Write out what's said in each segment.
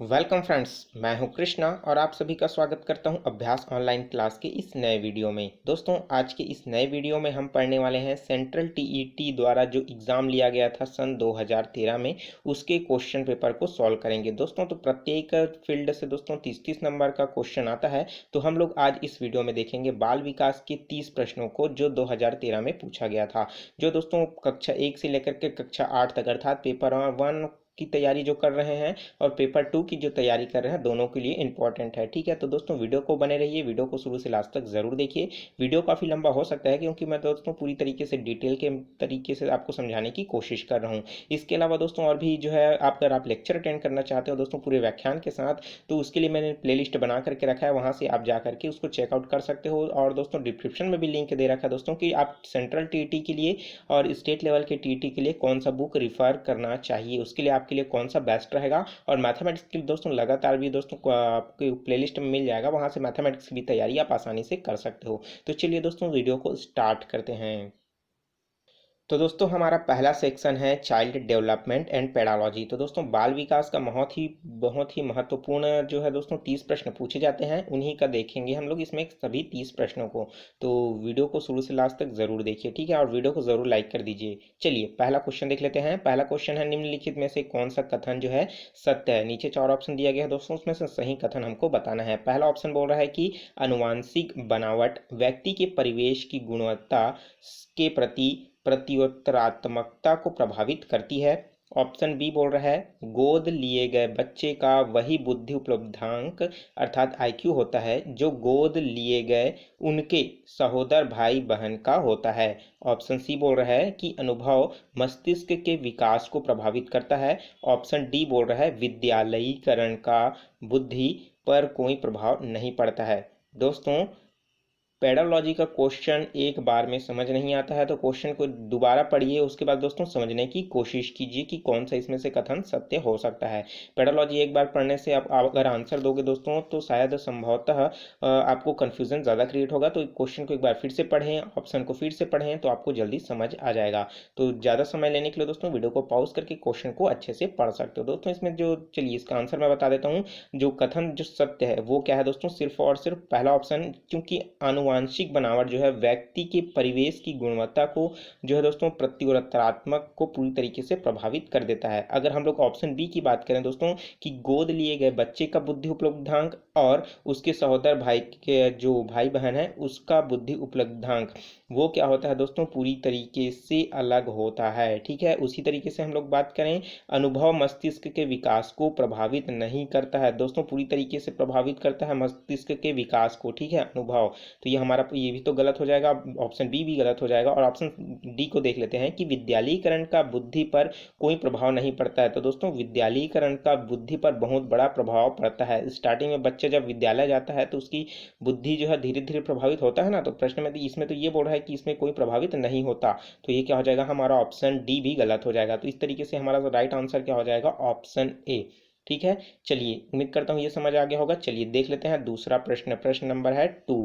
Welcome friends. मैं हूं कृष्णा और आप सभी का स्वागत करता हूं अभ्यास ऑनलाइन क्लास के इस नए वीडियो में। दोस्तों, आज के इस नए वीडियो में हम पढ़ने वाले हैं सेंट्रल टीईटी द्वारा जो एग्ज़ाम लिया गया था सन 2013 में, उसके क्वेश्चन पेपर को सॉल्व करेंगे। दोस्तों, तो प्रत्येक फील्ड से दोस्तों 30-30 नंबर का क्वेश्चन आता है। तो हम लोग आज इस वीडियो में देखेंगे बाल विकास के 30 प्रश्नों को जो 2013 में पूछा गया था, जो दोस्तों कक्षा 1 से लेकर के कक्षा 8 तक अर्थात पेपर 1 की तैयारी जो कर रहे हैं और पेपर 2 की जो तैयारी कर रहे हैं, दोनों के लिए इंपॉर्टेंट है। ठीक है, तो दोस्तों वीडियो को बने रहिए, वीडियो को शुरू से लास्ट तक ज़रूर देखिए। वीडियो काफ़ी लंबा हो सकता है क्योंकि मैं दोस्तों पूरी तरीके से डिटेल के तरीके से आपको समझाने की कोशिश कर रहा हूँ। इसके अलावा दोस्तों और भी जो है, अगर आप लेक्चर अटेंड करना चाहते हो दोस्तों पूरे व्याख्यान के साथ, तो उसके लिए मैंने प्लेलिस्ट बना करके रखा है, वहाँ से आप जा करके उसको चेकआउट कर सकते हो। और दोस्तों डिस्क्रिप्शन में भी लिंक दे रखा है दोस्तों कि आप सेंट्रल टीईटी के लिए और स्टेट लेवल के टीईटी के लिए कौन सा बुक रिफर करना चाहिए, उसके लिए आपके लिए कौन सा बेस्ट रहेगा। और मैथमेटिक्स के लिए दोस्तों लगातार भी दोस्तों को आपके प्लेलिस्ट में मिल जाएगा, वहाँ से मैथमेटिक्स की भी तैयारी आप आसानी से कर सकते हो। तो चलिए दोस्तों वीडियो को स्टार्ट करते हैं। तो दोस्तों हमारा पहला सेक्शन है चाइल्ड डेवलपमेंट एंड पेडालॉजी। तो दोस्तों बाल विकास का बहुत ही महत्वपूर्ण जो है दोस्तों 30 प्रश्न पूछे जाते हैं, उन्हीं का देखेंगे हम लोग इसमें सभी 30 प्रश्नों को। तो वीडियो को शुरू से लास्ट तक जरूर देखिए, ठीक है, और वीडियो को जरूर लाइक कर दीजिए। चलिए पहला क्वेश्चन देख लेते हैं। पहला क्वेश्चन है, निम्नलिखित में से कौन सा कथन जो है सत्य है। नीचे 4 ऑप्शन दिया गया है दोस्तों, उसमें से सही कथन हमको बताना है। पहला ऑप्शन बोल रहा है कि अनुवांशिक बनावट व्यक्ति के परिवेश की गुणवत्ता के प्रति प्रत्युत्तरात्मकता को प्रभावित करती है। ऑप्शन बी बोल रहा है गोद लिए गए बच्चे का वही बुद्धि उपलब्धांक अर्थात आईक्यू होता है जो गोद लिए गए उनके सहोदर भाई बहन का होता है। ऑप्शन सी बोल रहा है कि अनुभव मस्तिष्क के विकास को प्रभावित करता है। ऑप्शन डी बोल रहा है विद्यालयीकरण का बुद्धि पर कोई प्रभाव नहीं पड़ता है। दोस्तों, पेडालॉजी का क्वेश्चन एक बार में समझ नहीं आता है, तो क्वेश्चन को दोबारा पढ़िए, उसके बाद दोस्तों समझने की कोशिश कीजिए कि कौन सा इसमें से कथन सत्य हो सकता है। पेडालॉजी एक बार पढ़ने से आप अगर आंसर दोगे दोस्तों तो शायद संभवतः आपको कन्फ्यूजन ज़्यादा क्रिएट होगा। तो क्वेश्चन को एक बार फिर से पढ़ें, ऑप्शन को फिर से पढ़ें, तो आपको जल्दी समझ आ जाएगा। तो ज़्यादा समय लेने के लिए दोस्तों वीडियो को पॉज करके क्वेश्चन को अच्छे से पढ़ सकते हो दोस्तों। इसमें जो, चलिए इसका आंसर मैं बता देता हूँ। जो कथन जो सत्य है वो क्या है दोस्तों, सिर्फ और सिर्फ पहला ऑप्शन, क्योंकि आनुवांशिक बनावट जो है व्यक्ति के परिवेश की गुणवत्ता को जो है दोस्तों प्रत्युत्तरात्मक को पूरी तरीके से प्रभावित कर देता है। अगर हम लोग ऑप्शन बी की बात करें दोस्तों कि गोद लिए गए बच्चे का बुद्धि उपलब्धांक और उसके सहोदर भाई के जो भाई बहन है उसका बुद्धि उपलब्धांक, वो क्या होता है दोस्तों पूरी तरीके से अलग होता है। ठीक है, उसी तरीके से हम लोग बात करें, अनुभव मस्तिष्क के विकास को प्रभावित नहीं करता है दोस्तों, पूरी तरीके से प्रभावित करता है मस्तिष्क के विकास को। ठीक है, अनुभव, तो ये हमारा ये भी तो गलत हो जाएगा, ऑप्शन बी भी गलत हो जाएगा। और ऑप्शन डी को देख लेते हैं कि विद्यालयीकरण का बुद्धि पर कोई प्रभाव नहीं पड़ता है। तो दोस्तों विद्यालयीकरण का बुद्धि पर बहुत बड़ा प्रभाव पड़ता है। स्टार्टिंग में बच्चा जब विद्यालय जाता है तो उसकी बुद्धि जो है धीरे धीरे प्रभावित होता है ना। तो प्रश्न में तो इसमें तो ये बोल रहा है कि इसमें कोई प्रभावित नहीं होता, तो ये क्या हो जाएगा, हमारा ऑप्शन डी भी गलत हो जाएगा। तो इस तरीके से हमारा राइट आंसर क्या हो जाएगा, ऑप्शन ए। ठीक है, चलिए उम्मीद करता हूँ ये समझ आ गया होगा। चलिए देख लेते हैं दूसरा प्रश्न। प्रश्न नंबर है 2।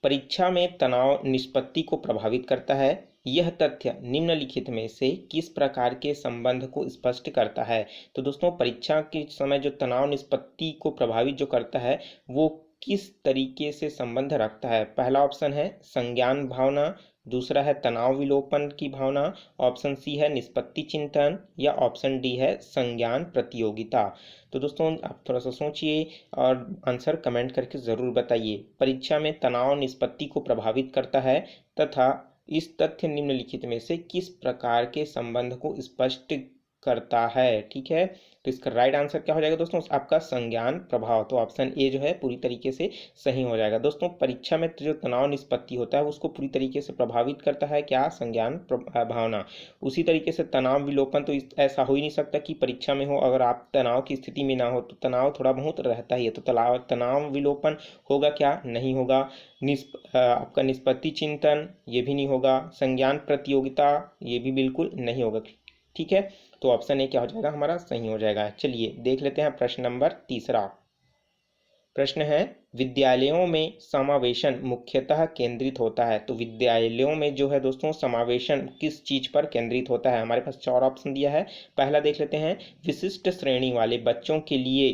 परीक्षा में तनाव निष्पत्ति को प्रभावित करता है। यह तथ्य निम्नलिखित में से किस प्रकार के संबंध को स्पष्ट करता है। तो दोस्तों परीक्षा के समय जो तनाव निष्पत्ति को प्रभावित जो करता है वो किस तरीके से संबंध रखता है। पहला ऑप्शन है संज्ञान भावना, दूसरा है तनाव विलोपन की भावना, ऑप्शन सी है निष्पत्ति चिंतन, या ऑप्शन डी है संज्ञान प्रतियोगिता। तो दोस्तों आप थोड़ा सा सोचिए और आंसर कमेंट करके ज़रूर बताइए। परीक्षा में तनाव निष्पत्ति को प्रभावित करता है तथा इस तथ्य निम्नलिखित में से किस प्रकार के संबंध को स्पष्ट करता है। ठीक है, तो इसका राइट आंसर क्या हो जाएगा दोस्तों, आपका संज्ञान प्रभाव। तो ऑप्शन ए जो है पूरी तरीके से सही हो जाएगा। दोस्तों परीक्षा में जो तनाव निष्पत्ति होता है उसको पूरी तरीके से प्रभावित करता है क्या, संज्ञान भावना। उसी तरीके से तनाव विलोपन, तो ऐसा हो ही नहीं सकता कि परीक्षा में हो अगर आप तनाव की स्थिति में ना हो, तो तनाव थोड़ा बहुत रहता ही है। तो तनाव विलोपन होगा क्या, नहीं होगा। आपका निष्पत्ति चिंतन ये भी नहीं होगा। संज्ञान प्रतियोगिता ये भी बिल्कुल नहीं होगा। ठीक है, तो ऑप्शन ए क्या हो जाएगा, हमारा सही हो जाएगा। चलिए देख लेते हैं प्रश्न नंबर 3। प्रश्न है, विद्यालयों में समावेशन मुख्यतः केंद्रित होता है। तो विद्यालयों में जो है दोस्तों समावेशन किस चीज पर केंद्रित होता है? हमारे पास 4 ऑप्शन दिया है। पहला देख लेते हैं, विशिष्ट श्रेणी वाले बच्चों के लिए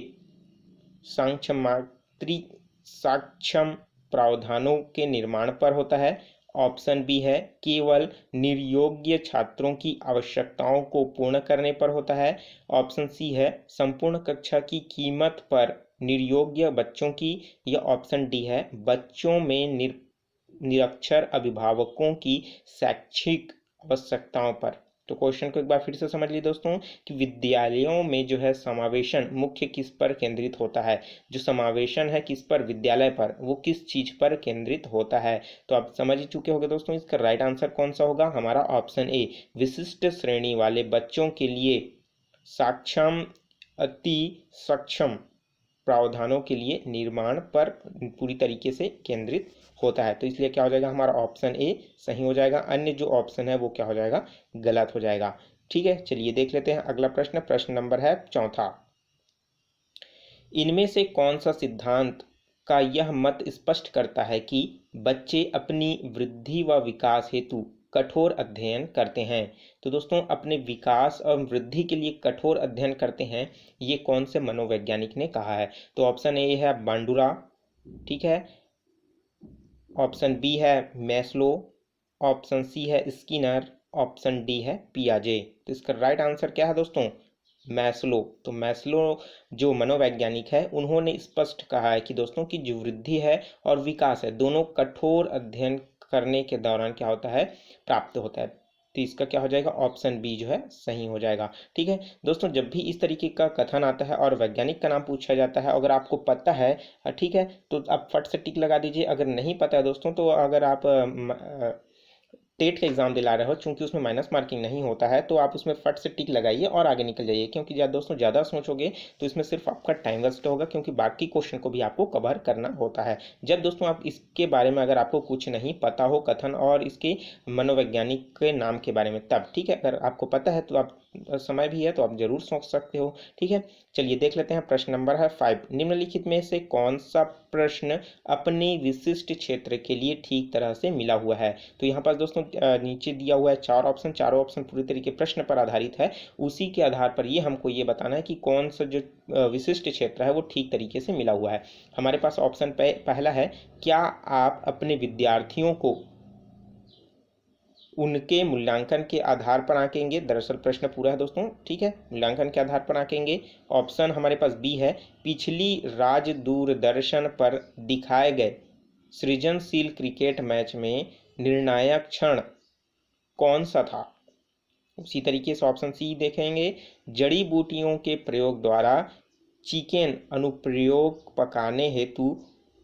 सक्षम प्रावधानों के निर्माण पर होता है। ऑप्शन बी है, केवल निर्योग्य छात्रों की आवश्यकताओं को पूर्ण करने पर होता है। ऑप्शन सी है, संपूर्ण कक्षा की कीमत पर निर्योग्य बच्चों की। या ऑप्शन डी है, बच्चों में निरक्षर अभिभावकों की शैक्षिक आवश्यकताओं पर। तो क्वेश्चन को एक बार फिर से समझ लीजिए दोस्तों कि विद्यालयों में जो है समावेशन मुख्य किस पर केंद्रित होता है। जो समावेशन है किस पर? विद्यालय पर। वो किस चीज पर केंद्रित होता है? तो आप समझ ही चुके होंगे दोस्तों, इसका राइट आंसर कौन सा होगा? हमारा ऑप्शन ए, विशिष्ट श्रेणी वाले बच्चों के लिए सक्षम अति सक्षम प्रावधानों के लिए निर्माण पर पूरी तरीके से केंद्रित होता है। तो इसलिए क्या हो जाएगा? हमारा ऑप्शन ए सही हो जाएगा। अन्य जो ऑप्शन है वो क्या हो जाएगा? गलत हो जाएगा। ठीक है, चलिए देख लेते हैं अगला प्रश्न। प्रश्न नंबर है 4। इनमें से कौन सा सिद्धांत का यह मत स्पष्ट करता है कि बच्चे अपनी वृद्धि व विकास हेतु कठोर अध्ययन करते हैं? तो दोस्तों, अपने विकास और वृद्धि के लिए कठोर अध्ययन करते हैं, ये कौन से मनोवैज्ञानिक ने कहा है? तो ऑप्शन ए है बांडुरा, ठीक है। ऑप्शन बी है मैस्लो, ऑप्शन सी है स्किनर, ऑप्शन डी है पियाजे। तो इसका राइट आंसर क्या है दोस्तों? मैस्लो। तो मैस्लो जो मनोवैज्ञानिक है उन्होंने स्पष्ट कहा है कि दोस्तों की जो वृद्धि है और विकास है दोनों कठोर अध्ययन करने के दौरान क्या होता है? प्राप्त होता है। तो इसका क्या हो जाएगा? ऑप्शन बी जो है सही हो जाएगा। ठीक है दोस्तों, जब भी इस तरीके का कथन आता है और वैज्ञानिक का नाम पूछा जाता है, अगर आपको पता है ठीक है तो आप फट से टिक लगा दीजिए। अगर नहीं पता है दोस्तों तो अगर आप टेट का एग्जाम दिला रहे हो, चूंकि उसमें माइनस मार्किंग नहीं होता है, तो आप उसमें फट से टिक लगाइए और आगे निकल जाइए। क्योंकि दोस्तों ज़्यादा सोचोगे तो इसमें सिर्फ आपका टाइम वेस्ट होगा, क्योंकि बाकी क्वेश्चन को भी आपको कवर करना होता है। जब दोस्तों आप इसके बारे में अगर आपको कुछ नहीं पता हो कथन और इसके मनोवैज्ञानिक के नाम के बारे में, तब ठीक है। अगर आपको पता है तो आप समय भी है तो आप जरूर सोच सकते हो। ठीक है, चलिए देख लेते हैं। प्रश्न नंबर है 5। निम्नलिखित में से कौन सा प्रश्न अपने विशिष्ट क्षेत्र के लिए ठीक तरह से मिला हुआ है? तो यहाँ पर दोस्तों नीचे दिया हुआ है 4 ऑप्शन। चारों ऑप्शन पूरी तरीके प्रश्न पर आधारित है। उसी के आधार पर ये हमको ये बताना है कि कौन सा जो विशिष्ट क्षेत्र है वो ठीक तरीके से मिला हुआ है। हमारे पास ऑप्शन पहला है, क्या आप अपने विद्यार्थियों को उनके मूल्यांकन के आधार पर आंकेंगे? दरअसल प्रश्न पूरा है दोस्तों, ठीक है, मूल्यांकन के आधार पर आंकेंगे। ऑप्शन हमारे पास बी है, पिछली राज दूरदर्शन पर दिखाए गए सृजनशील क्रिकेट मैच में निर्णायक क्षण कौन सा था? उसी तरीके से ऑप्शन सी देखेंगे, जड़ी बूटियों के प्रयोग द्वारा चिकन अनुप्रयोग पकाने हेतु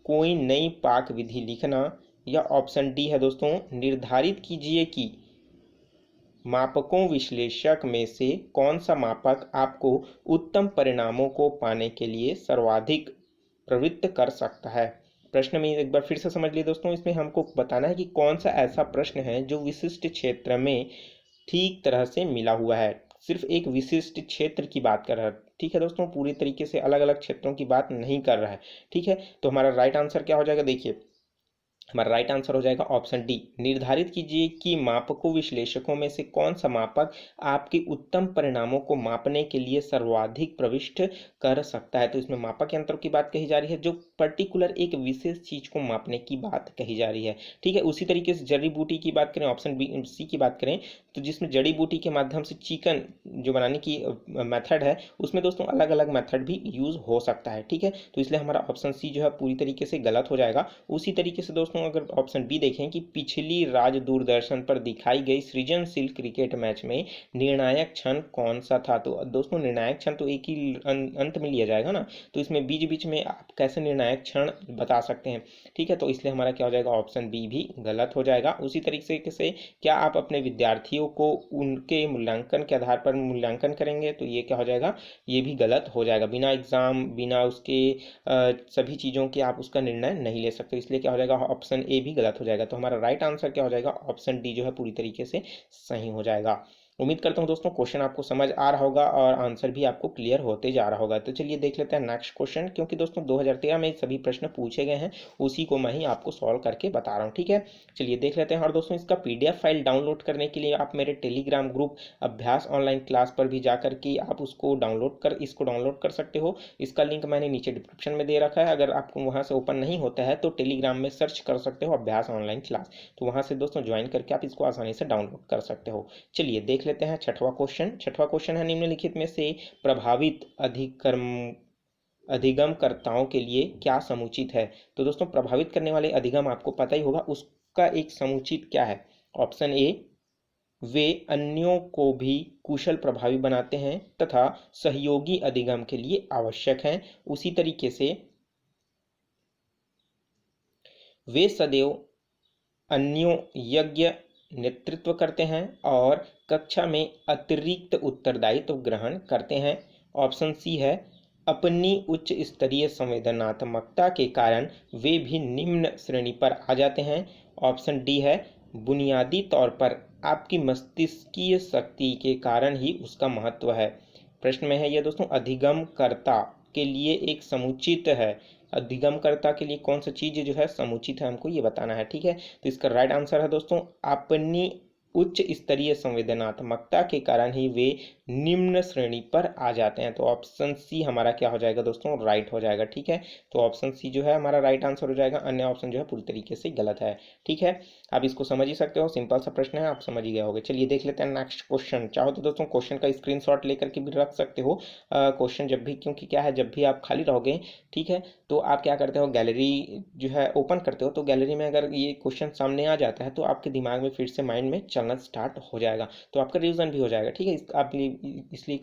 कोई नई पाक विधि लिखना। या ऑप्शन डी है दोस्तों, निर्धारित कीजिए कि मापकों विश्लेषक में से कौन सा मापक आपको उत्तम परिणामों को पाने के लिए सर्वाधिक प्रवृत्त कर सकता है। प्रश्न में एक बार फिर से समझ लिए दोस्तों, इसमें हमको बताना है कि कौन सा ऐसा प्रश्न है जो विशिष्ट क्षेत्र में ठीक तरह से मिला हुआ है। सिर्फ एक विशिष्ट क्षेत्र की बात कर रहा है, ठीक है दोस्तों, पूरी तरीके से अलग अलग क्षेत्रों की बात नहीं कर रहा है। ठीक है, तो हमारा राइट आंसर क्या हो जाएगा? देखिए, हमारा राइट आंसर हो जाएगा ऑप्शन डी, निर्धारित कीजिए कि मापकों विश्लेषकों में से कौन सा मापक आपके उत्तम परिणामों को मापने के लिए सर्वाधिक प्रविष्ट कर सकता है। तो इसमें मापक यंत्रों की बात कही जा रही है जो पर्टिकुलर एक विशेष चीज को मापने की बात कही जा रही है। ठीक है, उसी तरीके से जड़ी बूटी की बात करें, ऑप्शन बी सी की बात करें, तो जिसमें जड़ी बूटी के माध्यम से चिकन जो बनाने की मेथड है, उसमें दोस्तों अलग अलग मेथड भी यूज हो सकता है। ठीक है, तो इसलिए हमारा ऑप्शन सी जो है पूरी तरीके से गलत हो जाएगा। उसी तरीके से दोस्तों अगर ऑप्शन बी देखें कि पिछली राज दूरदर्शन पर दिखाई गई सृजनशील क्रिकेट मैच में निर्णायक क्षण कौन सा था? तो दोस्तों निर्णायक क्षण तो एक ही अंत में लिया जाएगा ना, तो इसमें बीच बीच में आप कैसे निर्णायक क्षण बता सकते हैं? ठीक है, तो इसलिए हमारा क्या हो जाएगा? ऑप्शन बी भी गलत हो जाएगा। उसी तरीके से क्या आप अपने विद्यार्थियों को उनके मूल्यांकन के आधार पर मूल्यांकन करेंगे? तो ये क्या हो जाएगा? ये भी गलत हो जाएगा। बिना एग्जाम, बिना उसके सभी चीज़ों के आप उसका निर्णय नहीं ले सकते, इसलिए क्या हो जाएगा? ऑप्शन ए भी गलत हो जाएगा। तो हमारा राइट आंसर क्या हो जाएगा? ऑप्शन डी जो है पूरी तरीके से सही हो जाएगा। उम्मीद करता हूँ दोस्तों क्वेश्चन आपको समझ आ रहा होगा और आंसर भी आपको क्लियर होते जा रहा होगा। तो चलिए देख लेते हैं नेक्स्ट क्वेश्चन, क्योंकि दोस्तों 2013 में सभी प्रश्न पूछे गए हैं, उसी को मैं ही आपको सॉल्व करके बता रहा हूँ। ठीक है, चलिए देख लेते हैं। और दोस्तों इसका PDF फाइल डाउनलोड करने के लिए आप मेरे टेलीग्राम ग्रुप अभ्यास ऑनलाइन क्लास पर भी जाकर के आप इसको डाउनलोड कर सकते हो। इसका लिंक मैंने नीचे डिस्क्रिप्शन में दे रखा है। अगर आपको वहाँ से ओपन नहीं होता है तो टेलीग्राम में सर्च कर सकते हो अभ्यास ऑनलाइन क्लास, तो वहाँ से दोस्तों ज्वाइन करके आप इसको आसानी से डाउनलोड कर सकते हो। चलिए देख लेते हैं छठवां क्वेश्चन है निम्नलिखित में से प्रभावित अधिगमकर्ताओं के लिए क्या समुचित है। तो दोस्तों प्रभावित करने वाले अधिगम आपको पता ही होगा, उसका एक समुचित क्या है। ऑप्शन ए, वे अन्यों को भी कुशल प्रभावी बनाते हैं तथा सहयोगी अधिगम के लिए आवश्यक हैं। उसी तरीके से वे सदैव अन्यों यज्ञ नेतृत्व करते हैं और कक्षा में अतिरिक्त उत्तरदायित्व ग्रहण करते हैं। ऑप्शन सी है, अपनी उच्च स्तरीय संवेदनात्मकता के कारण वे भी निम्न श्रेणी पर आ जाते हैं। ऑप्शन डी है, बुनियादी तौर पर आपकी मस्तिष्कीय शक्ति के कारण ही उसका महत्व है। प्रश्न में है यह दोस्तों, अधिगमकर्ता के लिए एक समुचित है। अधिगमकर्ता के लिए कौन सा चीज जो है समुचित है, हमको ये बताना है। ठीक है, तो इसका राइट आंसर है दोस्तों, अपनी उच्च स्तरीय संवेदनात्मकता के कारण ही वे निम्न श्रेणी पर आ जाते हैं। तो ऑप्शन सी हमारा क्या हो जाएगा दोस्तों, राइट हो जाएगा। ठीक है, तो ऑप्शन सी जो है हमारा राइट आंसर हो जाएगा, अन्य ऑप्शन जो है पूरी तरीके से गलत है। ठीक है, आप इसको समझ ही सकते हो, सिंपल सा प्रश्न है, आप समझ ही गए होंगे। चलिए देख लेते हैं नेक्स्ट क्वेश्चन। चाहो तो दोस्तों क्वेश्चन का स्क्रीनशॉट लेकर के भी रख सकते हो। क्वेश्चन जब भी, क्योंकि क्या है, जब भी आप खाली रहोगे, ठीक है, तो आप क्या करते हो, गैलरी जो है ओपन करते हो, तो गैलरी में अगर ये क्वेश्चन सामने आ जाता है तो आपके दिमाग में फिर से माइंड में चलना स्टार्ट हो जाएगा, तो आपका रिवीजन भी हो जाएगा। ठीक है, आप इसलिए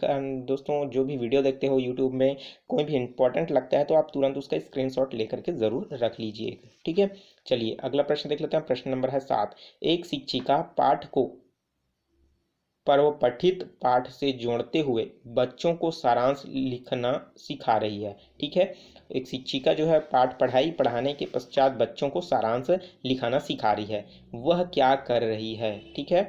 दोस्तों जो भी वीडियो देखते हो यूट्यूब में, कोई भी इंपॉर्टेंट लगता है तो आप तुरंत उसका स्क्रीनशॉट लेकर के जरूर रख लीजिए। ठीक है, चलिए अगला प्रश्न देख लेते हैं। प्रश्न नंबर है 7। एक शिक्षिका पाठ को पर्वपठित पाठ से जोड़ते हुए बच्चों को सारांश लिखना सिखा रही है। ठीक है, एक शिक्षिका जो है पाठ पढ़ाने के पश्चात बच्चों को सारांश लिखाना सिखा रही है, वह क्या कर रही है। ठीक है,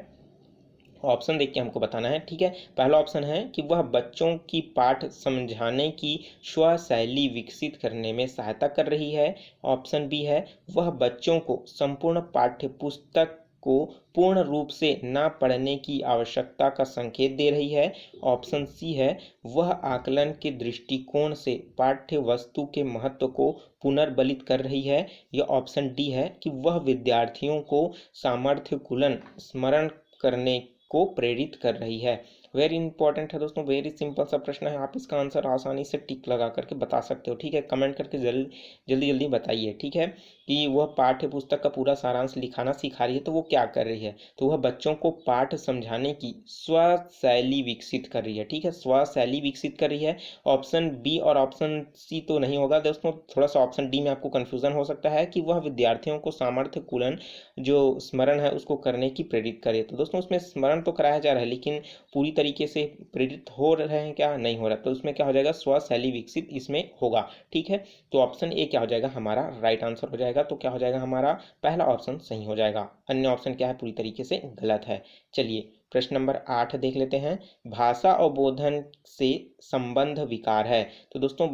ऑप्शन देख के हमको बताना है। ठीक है, पहला ऑप्शन है कि वह बच्चों की पाठ समझाने की स्वशैली विकसित करने में सहायता कर रही है। ऑप्शन बी है, वह बच्चों को संपूर्ण पाठ्य पुस्तक को पूर्ण रूप से न पढ़ने की आवश्यकता का संकेत दे रही है। ऑप्शन सी है, वह आकलन के दृष्टिकोण से पाठ्य वस्तु के महत्व को पुनर्बलित कर रही है। या ऑप्शन डी है कि वह विद्यार्थियों को सामर्थ्य कुलन स्मरण करने को प्रेरित कर रही है। वेरी इंपॉर्टेंट है दोस्तों, वेरी सिंपल सा प्रश्न है, आप इसका आंसर आसानी से टिक लगा करके बता सकते हो। ठीक है, कमेंट करके जल्दी जल्दी बताइए। ठीक है, कि वह पाठ्य पुस्तक का पूरा सारांश लिखाना सिखा रही है, तो वो क्या कर रही है, तो वह बच्चों को पाठ समझाने की स्वशैली विकसित कर रही है। ठीक है, स्वशैली विकसित कर रही है। ऑप्शन बी और ऑप्शन सी तो नहीं होगा दोस्तों, थोड़ा सा ऑप्शन डी में आपको कंफ्यूजन हो सकता है कि वह विद्यार्थियों को सामर्थ्य कुलन जो स्मरण है उसको करने की प्रेरित करे। तो दोस्तों उसमें स्मरण तो कराया जा रहा है, लेकिन पूरी तरीके से प्रेरित हो रहे हैं क्या, नहीं हो रहा, तो उसमें क्या हो जाएगा, स्वशैली विकसित इसमें होगा। ठीक है, तो ऑप्शन ए क्या हो जाएगा, हमारा राइट आंसर हो जाएगा। तो क्या हो जाएगा, हमारा पहला ऑप्शन सही हो जाएगा, अन्य ऑप्शन क्या है, पूरी तरीके से गलत है। चलिए प्रश्न नंबर 8 देख लेते हैं। भाषा अवबोधन से संबंध विकार है। तो दोस्तों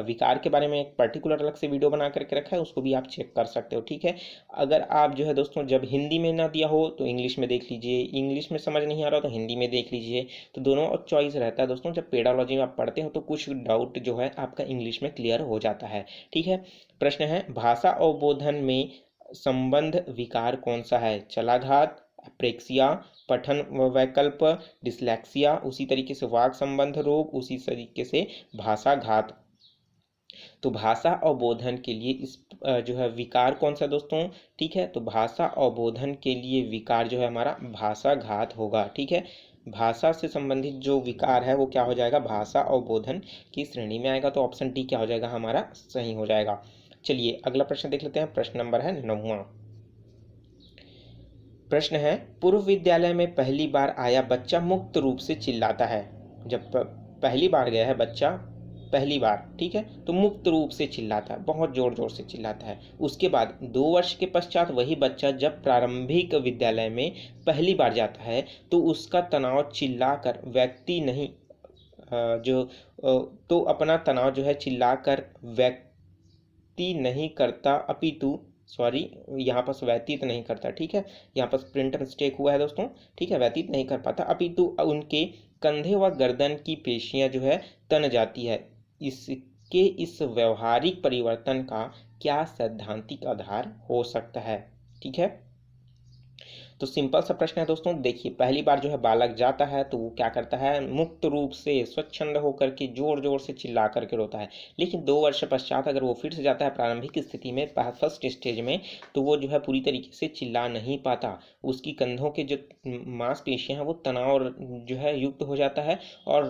विकार के बारे में एक पर्टिकुलर अलग से वीडियो बना करके रखा है, उसको भी आप चेक कर सकते हो। ठीक है, अगर आप जो है दोस्तों जब हिंदी में ना दिया हो तो इंग्लिश में देख लीजिए, इंग्लिश में समझ नहीं आ रहा हो तो हिंदी में देख लीजिए, तो दोनों चॉइस रहता है दोस्तों। जब पेडालॉजी में आप पढ़ते हो तो कुछ डाउट जो है आपका इंग्लिश में क्लियर हो जाता है। ठीक है, प्रश्न है, भाषा अवबोधन में संबंध विकार कौन सा है। चलाघात, अप्रेक्सिया, पठन वैकल्प, डिसलेक्सिया, उसी तरीके से वाक संबंध रोग, उसी तरीके से भाषाघात। तो भाषा अवबोधन के लिए इस जो है विकार कौन सा दोस्तों। ठीक है, तो भाषा अवबोधन के लिए विकार जो है हमारा भाषाघात होगा। ठीक है, भाषा से संबंधित जो विकार है वो क्या हो जाएगा, भाषा अवबोधन की श्रेणी में आएगा। तो ऑप्शन डी क्या हो जाएगा, हमारा सही हो जाएगा। चलिए अगला प्रश्न देख लेते हैं। प्रश्न नंबर है 9वां। प्रश्न है, पूर्व विद्यालय में पहली बार आया बच्चा मुक्त रूप से चिल्लाता है। जब पहली बार गया है बच्चा पहली बार, ठीक है, तो मुक्त रूप से चिल्लाता है, बहुत जोर जोर से चिल्लाता है। उसके बाद 2 वर्ष के पश्चात वही बच्चा जब प्रारंभिक विद्यालय में पहली बार जाता है तो उसका तनाव चिल्लाकर व्यक्ति नहीं जो तो अपना तनाव जो है चिल्लाकर व्यक्ति नहीं करता, अपितु सॉरी, यहाँ पर व्यतीत नहीं करता, ठीक है, यहाँ पर प्रिंट मिस्टेक हुआ है दोस्तों, ठीक है, व्यतीत नहीं कर पाता, अपितु उनके कंधे व गर्दन की पेशियां जो है तन जाती है। इसके इस व्यवहारिक परिवर्तन का क्या सैद्धांतिक आधार हो सकता है? ठीक है, तो सिंपल सा प्रश्न है दोस्तों। देखिए, पहली बार जो है बालक जाता है तो वो क्या करता है, मुक्त रूप से स्वच्छंद होकर के जोर जोर से चिल्ला करके रोता है। लेकिन 2 वर्ष पश्चात अगर वो फिर से जाता है प्रारंभिक स्थिति में, फर्स्ट स्टेज में, तो वो जो है पूरी तरीके से चिल्ला नहीं पाता। उसकी कंधों के जो मांसपेशियां हैं वो तनाव जो है युक्त हो जाता है और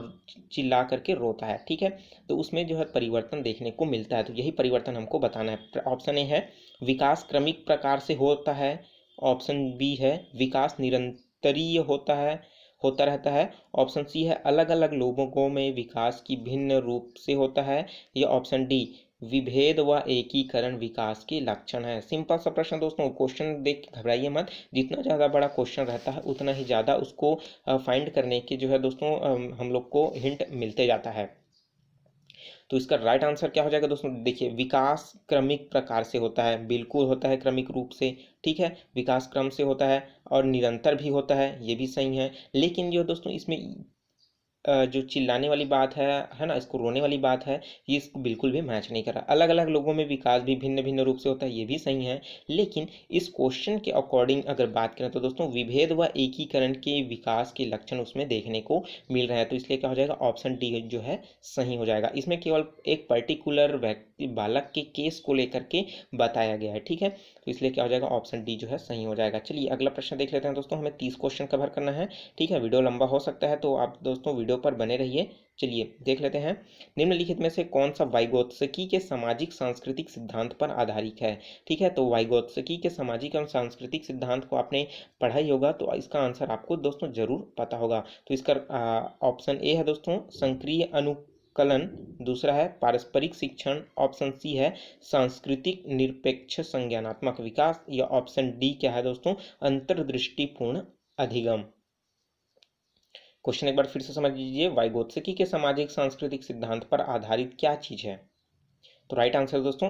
चिल्ला करके रोता है, ठीक है। तो उसमें जो है परिवर्तन देखने को मिलता है, तो यही परिवर्तन हमको बताना है। ऑप्शन ए है विकास क्रमिक प्रकार से होता है, ऑप्शन बी है विकास निरंतरीय होता रहता है, ऑप्शन सी है अलग अलग लोगों में विकास की भिन्न रूप से होता है, या ऑप्शन डी विभेद व एकीकरण विकास के लक्षण है। सिंपल सा प्रश्न दोस्तों, क्वेश्चन देख के घबराइए मत, जितना ज़्यादा बड़ा क्वेश्चन रहता है उतना ही ज़्यादा उसको फाइंड करने के जो है दोस्तों हम लोग को हिंट मिलते जाता है। तो इसका राइट आंसर क्या हो जाएगा दोस्तों? देखिए, विकास क्रमिक प्रकार से होता है, बिल्कुल होता है क्रमिक रूप से, ठीक है, विकास क्रम से होता है और निरंतर भी होता है, ये भी सही है। लेकिन जो दोस्तों इसमें जो चिल्लाने वाली बात है ना, इसको रोने वाली बात है, ये इसको बिल्कुल भी मैच नहीं कर रहा। अलग अलग लोगों में विकास भी भिन्न भिन्न रूप से होता है, ये भी सही है। लेकिन इस क्वेश्चन के अकॉर्डिंग अगर बात करें तो दोस्तों विभेद व एकीकरण के विकास के लक्षण उसमें देखने को मिल रहे हैं, तो इसलिए क्या हो जाएगा, ऑप्शन डी जो है सही हो जाएगा। इसमें केवल एक पर्टिकुलर व्यक्ति बालक के केस को लेकर के बताया गया है, ठीक है, तो इसलिए क्या हो जाएगा, ऑप्शन डी जो है सही हो जाएगा। चलिए अगला प्रश्न देख लेते हैं दोस्तों, हमें 30 क्वेश्चन कवर करना है, ठीक है, वीडियो लंबा हो सकता है तो आप दोस्तों वीडियो पर बने रहिए। चलिए देख लेते हैं, निम्नलिखित में से कौन सा वाइगोत्स्की के सामाजिक सांस्कृतिक सिद्धांत पर आधारित है? ठीक है, तो वाइगोत्स्की के सामाजिक एवं सांस्कृतिक सिद्धांत को आपने पढ़ा ही होगा, तो इसका आंसर आपको दोस्तों जरूर पता होगा। तो इसका ऑप्शन ए है दोस्तों सक्रिय अनुकलन, दूसरा है पारस्परिक शिक्षण, ऑप्शन सी है सांस्कृतिक निरपेक्ष संज्ञानात्मक विकास, या ऑप्शन डी क्या है दोस्तों, अंतर्दृष्टिपूर्ण अधिगम। क्वेश्चन एक बार फिर से समझ लीजिए, वाइगोत्स्की के सामाजिक सांस्कृतिक सिद्धांत पर आधारित क्या चीज है? तो राइट आंसर दोस्तों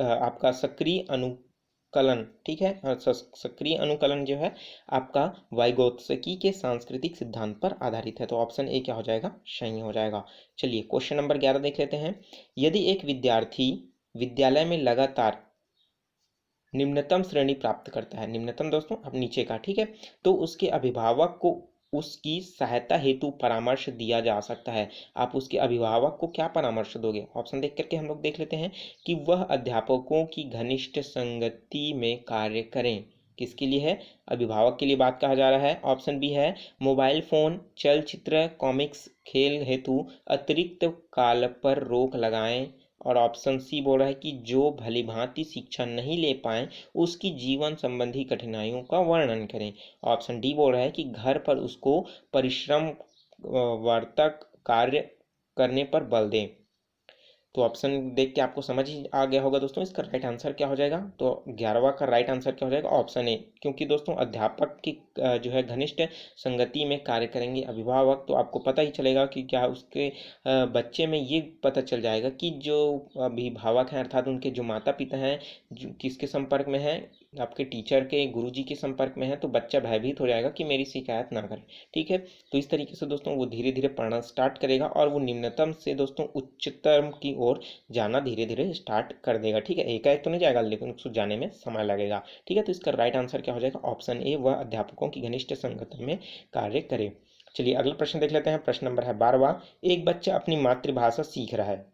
आपका सक्रिय अनुकलन, ठीक है, सक्रिय अनुकलन जो है आपका वाइगोत्स्की के सांस्कृतिक सिद्धांत पर आधारित है, तो ऑप्शन ए क्या हो जाएगा, सही हो जाएगा। चलिए क्वेश्चन नंबर 11 देख लेते हैं, यदि एक विद्यार्थी विद्यालय में लगातार निम्नतम श्रेणी प्राप्त करता है, निम्नतम दोस्तों अब नीचे का, ठीक है, तो उसके अभिभावक को उसकी सहायता हेतु परामर्श दिया जा सकता है। आप उसके अभिभावक को क्या परामर्श दोगे? ऑप्शन देख करके हम लोग देख लेते हैं कि वह अध्यापकों की घनिष्ठ संगति में कार्य करें। किसके लिए है? अभिभावक के लिए बात कहा जा रहा है। ऑप्शन बी है मोबाइल फोन, चलचित्र, कॉमिक्स, खेल हेतु अतिरिक्त काल पर रोक लगाएं, और ऑप्शन सी बोल रहा है कि जो भलीभांति शिक्षा नहीं ले पाए उसकी जीवन संबंधी कठिनाइयों का वर्णन करें। ऑप्शन डी बोल रहा है कि घर पर उसको परिश्रम वर्तक कार्य करने पर बल दें। तो ऑप्शन देख के आपको समझ ही आ गया होगा दोस्तों इसका राइट आंसर क्या हो जाएगा। तो 11वां का राइट आंसर क्या हो जाएगा, ऑप्शन ए, क्योंकि दोस्तों अध्यापक की जो है घनिष्ठ संगति में कार्य करेंगे अभिभावक, तो आपको पता ही चलेगा कि क्या उसके बच्चे में ये पता चल जाएगा कि जो अभिभावक हैं अर्थात उनके जो माता पिता हैं जो किसके संपर्क में हैं, आपके टीचर के गुरुजी के संपर्क में है, तो बच्चा भयभीत हो जाएगा कि मेरी शिकायत ना करें, ठीक है। तो इस तरीके से दोस्तों वो धीरे धीरे पढ़ना स्टार्ट करेगा और वो निम्नतम से दोस्तों उच्चतम की ओर जाना धीरे धीरे स्टार्ट कर देगा, ठीक है। एकाएक तो नहीं जाएगा लेकिन उसको जाने में समय लगेगा, ठीक है। तो इसका राइट आंसर क्या हो जाएगा, ऑप्शन ए, वह अध्यापकों की घनिष्ठ संगत में कार्य करे। चलिए अगला प्रश्न देख लेते हैं, प्रश्न नंबर है 12वां, एक बच्चा अपनी मातृभाषा सीख रहा है,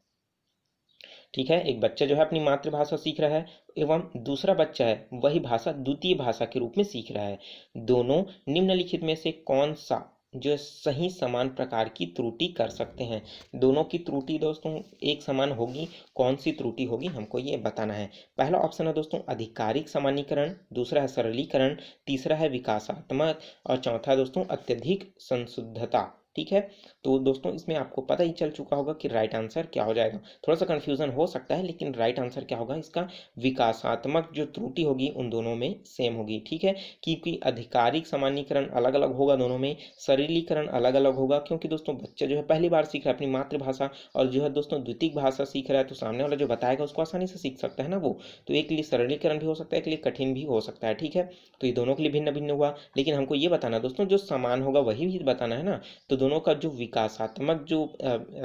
ठीक है, एक बच्चा जो है अपनी मातृभाषा सीख रहा है एवं दूसरा बच्चा है वही भाषा द्वितीय भाषा के रूप में सीख रहा है। दोनों निम्नलिखित में से कौन सा जो सही समान प्रकार की त्रुटि कर सकते हैं? दोनों की त्रुटि दोस्तों एक समान होगी, कौन सी त्रुटि होगी हमको ये बताना है। पहला ऑप्शन है दोस्तों आधिकारिक सामान्यीकरण, दूसरा है सरलीकरण, तीसरा है विकासात्मक और चौथा है दोस्तों अत्यधिक संशुद्धता। ठीक है। तो दोस्तों इसमें आपको पता ही चल चुका होगा कि राइट आंसर क्या हो जाएगा। थोड़ा सा कन्फ्यूजन हो सकता है, लेकिन राइट आंसर क्या होगा इसका, विकासात्मक जो त्रुटि होगी उन दोनों में सेम होगी, ठीक है। क्योंकि आधिकारिक सामान्यीकरण अलग अलग होगा दोनों में, सरलीकरण अलग अलग होगा, क्योंकि दोस्तों बच्चा जो है पहली बार सीख रहा है अपनी मातृभाषा, और जो है दोस्तों द्वितीय भाषा सीख रहा है, तो सामने वाला जो बताएगा उसको आसानी से सीख सकता है ना वो। तो एक के लिए सरलीकरण भी हो सकता है, एक के लिए कठिन भी हो सकता है, ठीक है। तो ये दोनों के लिए भिन्न भिन्न हुआ, लेकिन हमको ये बताना दोस्तों जो समान होगा वही भी बताना है ना। तो दोनों का जो विकासात्मक जो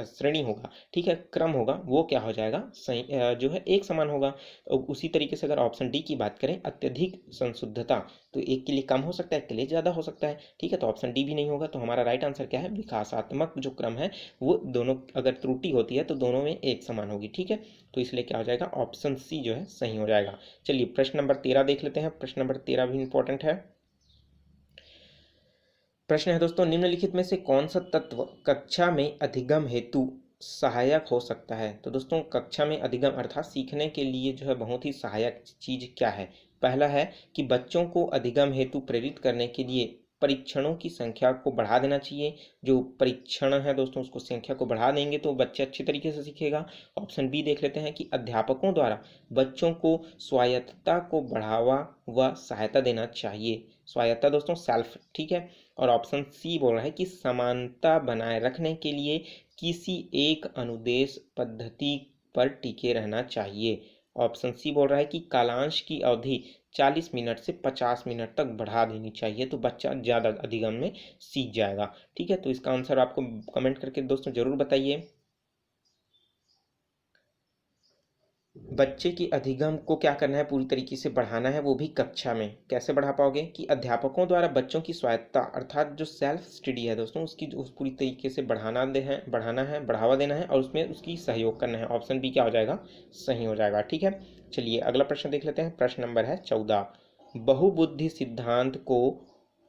श्रेणी होगा, ठीक है, क्रम होगा, वो क्या हो जाएगा, सही जो है एक समान होगा। उसी तरीके से अगर ऑप्शन डी की बात करें, अत्यधिक संशुद्धता, तो एक के लिए कम हो सकता है, एक के लिए ज़्यादा हो सकता है, ठीक है। तो ऑप्शन डी भी नहीं होगा। तो हमारा राइट आंसर क्या है, विकासात्मक जो क्रम है वो दोनों अगर त्रुटि होती है तो दोनों में एक समान होगी, ठीक है। तो इसलिए क्या हो जाएगा, ऑप्शन सी जो है सही हो जाएगा। चलिए प्रश्न नंबर 13 देख लेते हैं। प्रश्न नंबर 13 भी इंपॉर्टेंट है। प्रश्न है दोस्तों, निम्नलिखित में से कौन सा तत्व कक्षा में अधिगम हेतु सहायक हो सकता है। तो दोस्तों कक्षा में अधिगम अर्थात सीखने के लिए जो है बहुत ही सहायक चीज क्या है। पहला है कि बच्चों को अधिगम हेतु प्रेरित करने के लिए परीक्षणों की संख्या को बढ़ा देना चाहिए। जो परीक्षण है दोस्तों उसको संख्या को बढ़ा देंगे तो बच्चे अच्छे तरीके से सीखेगा। ऑप्शन बी देख लेते हैं कि अध्यापकों द्वारा बच्चों को स्वायत्तता को बढ़ावा व सहायता देना चाहिए। स्वायत्तता दोस्तों सेल्फ, ठीक है। और ऑप्शन सी बोल रहा है कि समानता बनाए रखने के लिए किसी एक अनुदेश पद्धति पर टिके रहना चाहिए। ऑप्शन सी बोल रहा है कि कालांश की अवधि 40 मिनट से 50 मिनट तक बढ़ा देनी चाहिए, तो बच्चा ज़्यादा अधिगम में सीख जाएगा, ठीक है। तो इसका आंसर आपको कमेंट करके दोस्तों ज़रूर बताइए। बच्चे की अधिगम को क्या करना है, पूरी तरीके से बढ़ाना है, वो भी कक्षा में। कैसे बढ़ा पाओगे कि अध्यापकों द्वारा बच्चों की स्वायत्तता अर्थात जो सेल्फ स्टडी है दोस्तों उसकी उस पूरी तरीके से बढ़ाना है, बढ़ावा देना है, और उसमें उसकी सहयोग करना है। ऑप्शन बी क्या हो जाएगा, सही हो जाएगा, ठीक है। चलिए अगला प्रश्न देख लेते हैं। प्रश्न नंबर है 14। बहुबुद्धि सिद्धांत को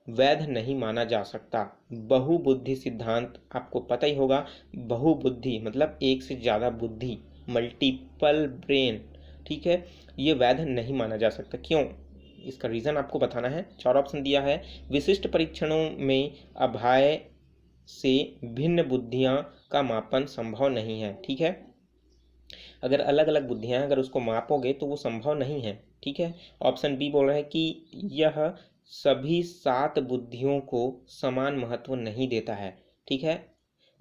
वैध नहीं माना जा सकता। बहुबुद्धि सिद्धांत आपको पता ही होगा, बहुबुद्धि मतलब एक से ज़्यादा बुद्धि, मल्टीपल ब्रेन, ठीक है, ये वैध नहीं माना जा सकता। क्यों, इसका रीज़न आपको बताना है। 4 ऑप्शन दिया है। विशिष्ट परीक्षणों में अभय से भिन्न बुद्धियां का मापन संभव नहीं है, ठीक है। अगर अलग अलग बुद्धियां अगर उसको मापोगे तो वो संभव नहीं है, ठीक है। ऑप्शन बी बोल रहा है कि यह सभी 7 बुद्धियों को समान महत्व नहीं देता है, ठीक है।